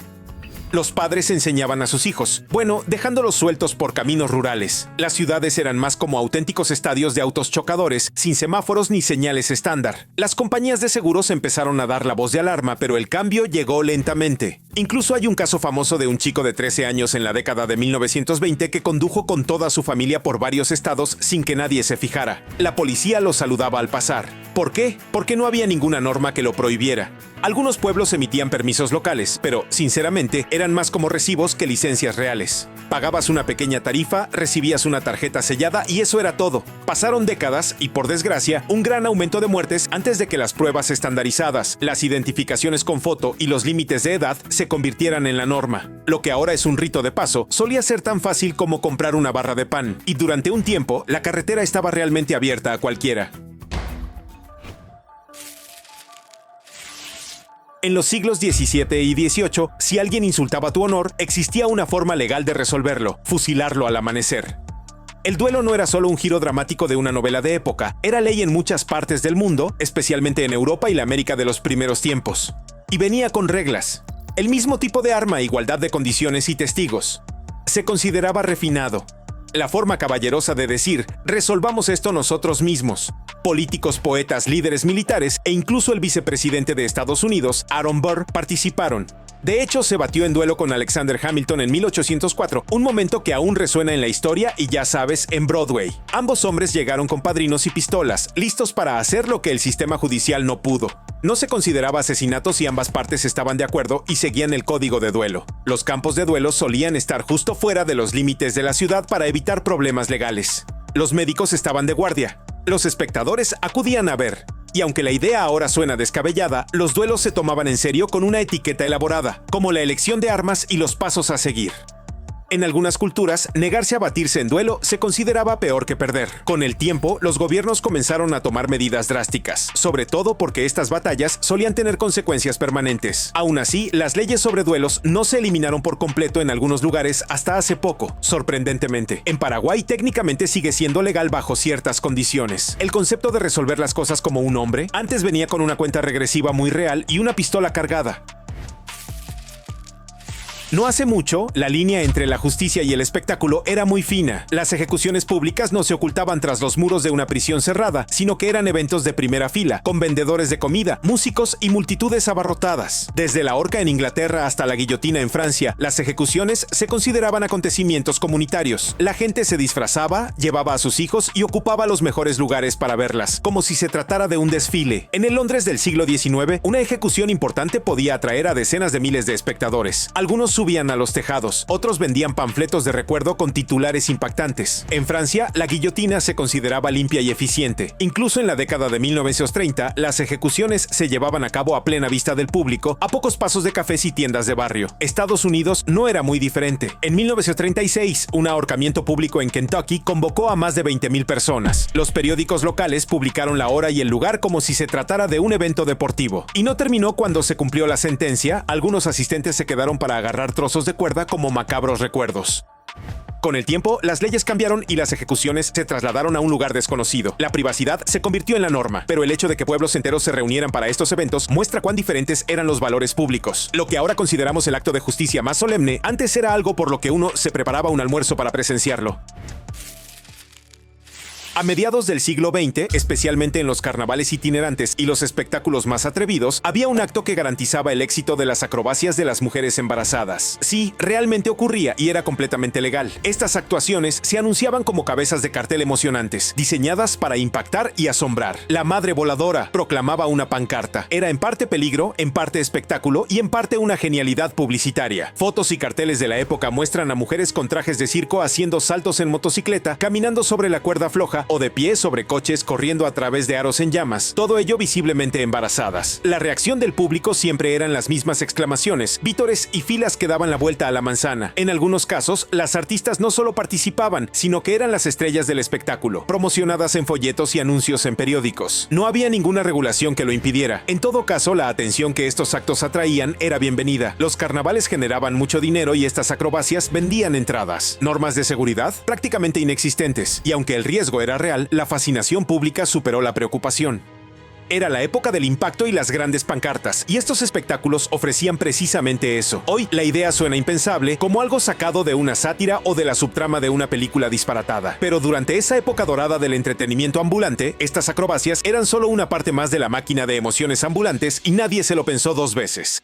Speaker 2: Los padres enseñaban a sus hijos, bueno, dejándolos sueltos por caminos rurales. Las ciudades eran más como auténticos estadios de autos chocadores, sin semáforos ni señales estándar. Las compañías de seguros empezaron a dar la voz de alarma, pero el cambio llegó lentamente. Incluso hay un caso famoso de un chico de 13 años en la década de 1920 que condujo con toda su familia por varios estados sin que nadie se fijara. La policía lo saludaba al pasar. ¿Por qué? Porque no había ninguna norma que lo prohibiera. Algunos pueblos emitían permisos locales, pero, sinceramente, eran más como recibos que licencias reales. Pagabas una pequeña tarifa, recibías una tarjeta sellada y eso era todo. Pasaron décadas y, por desgracia, un gran aumento de muertes antes de que las pruebas estandarizadas, las identificaciones con foto y los límites de edad se convirtieran en la norma. Lo que ahora es un rito de paso solía ser tan fácil como comprar una barra de pan, y durante un tiempo la carretera estaba realmente abierta a cualquiera. En los siglos XVII y XVIII, si alguien insultaba tu honor, existía una forma legal de resolverlo: fusilarlo al amanecer. El duelo no era solo un giro dramático de una novela de época, era ley en muchas partes del mundo, especialmente en Europa y la América de los primeros tiempos. Y venía con reglas. El mismo tipo de arma, igualdad de condiciones y testigos. Se consideraba refinado. La forma caballerosa de decir, resolvamos esto nosotros mismos. Políticos, poetas, líderes militares e incluso el vicepresidente de Estados Unidos, Aaron Burr, participaron. De hecho, se batió en duelo con Alexander Hamilton en 1804, un momento que aún resuena en la historia y, ya sabes, en Broadway. Ambos hombres llegaron con padrinos y pistolas, listos para hacer lo que el sistema judicial no pudo. No se consideraba asesinato si ambas partes estaban de acuerdo y seguían el código de duelo. Los campos de duelo solían estar justo fuera de los límites de la ciudad para evitar problemas legales. Los médicos estaban de guardia. Los espectadores acudían a ver. Y aunque la idea ahora suena descabellada, los duelos se tomaban en serio con una etiqueta elaborada, como la elección de armas y los pasos a seguir. En algunas culturas, negarse a batirse en duelo se consideraba peor que perder. Con el tiempo, los gobiernos comenzaron a tomar medidas drásticas, sobre todo porque estas batallas solían tener consecuencias permanentes. Aún así, las leyes sobre duelos no se eliminaron por completo en algunos lugares hasta hace poco, sorprendentemente. En Paraguay técnicamente sigue siendo legal bajo ciertas condiciones. El concepto de resolver las cosas como un hombre antes venía con una cuenta regresiva muy real y una pistola cargada. No hace mucho, la línea entre la justicia y el espectáculo era muy fina. Las ejecuciones públicas no se ocultaban tras los muros de una prisión cerrada, sino que eran eventos de primera fila, con vendedores de comida, músicos y multitudes abarrotadas. Desde la horca en Inglaterra hasta la guillotina en Francia, las ejecuciones se consideraban acontecimientos comunitarios. La gente se disfrazaba, llevaba a sus hijos y ocupaba los mejores lugares para verlas, como si se tratara de un desfile. En el Londres del siglo XIX, una ejecución importante podía atraer a decenas de miles de espectadores. Algunos subían a los tejados, otros vendían panfletos de recuerdo con titulares impactantes. En Francia, la guillotina se consideraba limpia y eficiente. Incluso en la década de 1930, las ejecuciones se llevaban a cabo a plena vista del público, a pocos pasos de cafés y tiendas de barrio. Estados Unidos no era muy diferente. En 1936, un ahorcamiento público en Kentucky convocó a más de 20,000 personas. Los periódicos locales publicaron la hora y el lugar como si se tratara de un evento deportivo. Y no terminó cuando se cumplió la sentencia. Algunos asistentes se quedaron para agarrar trozos de cuerda como macabros recuerdos. Con el tiempo, las leyes cambiaron y las ejecuciones se trasladaron a un lugar desconocido. La privacidad se convirtió en la norma, pero el hecho de que pueblos enteros se reunieran para estos eventos muestra cuán diferentes eran los valores públicos. Lo que ahora consideramos el acto de justicia más solemne, antes era algo por lo que uno se preparaba un almuerzo para presenciarlo. A mediados del siglo XX, especialmente en los carnavales itinerantes y los espectáculos más atrevidos, había un acto que garantizaba el éxito de las acrobacias de las mujeres embarazadas. Sí, realmente ocurría y era completamente legal. Estas actuaciones se anunciaban como cabezas de cartel emocionantes, diseñadas para impactar y asombrar. La madre voladora proclamaba una pancarta. Era en parte peligro, en parte espectáculo y en parte una genialidad publicitaria. Fotos y carteles de la época muestran a mujeres con trajes de circo haciendo saltos en motocicleta, caminando sobre la cuerda floja o de pie sobre coches corriendo a través de aros en llamas, todo ello visiblemente embarazadas. La reacción del público siempre eran las mismas exclamaciones, vítores y filas que daban la vuelta a la manzana. En algunos casos, las artistas no solo participaban, sino que eran las estrellas del espectáculo, promocionadas en folletos y anuncios en periódicos. No había ninguna regulación que lo impidiera. En todo caso, la atención que estos actos atraían era bienvenida. Los carnavales generaban mucho dinero y estas acrobacias vendían entradas. Normas de seguridad prácticamente inexistentes, y aunque el riesgo era real, la fascinación pública superó la preocupación. Era la época del impacto y las grandes pancartas, y estos espectáculos ofrecían precisamente eso. Hoy, la idea suena impensable, como algo sacado de una sátira o de la subtrama de una película disparatada. Pero durante esa época dorada del entretenimiento ambulante, estas acrobacias eran solo una parte más de la máquina de emociones ambulantes y nadie se lo pensó dos veces.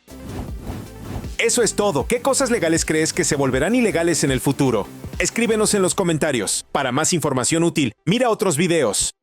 Speaker 2: Eso es todo. ¿Qué cosas legales crees que se volverán ilegales en el futuro? Escríbenos en los comentarios. Para más información útil, mira otros videos.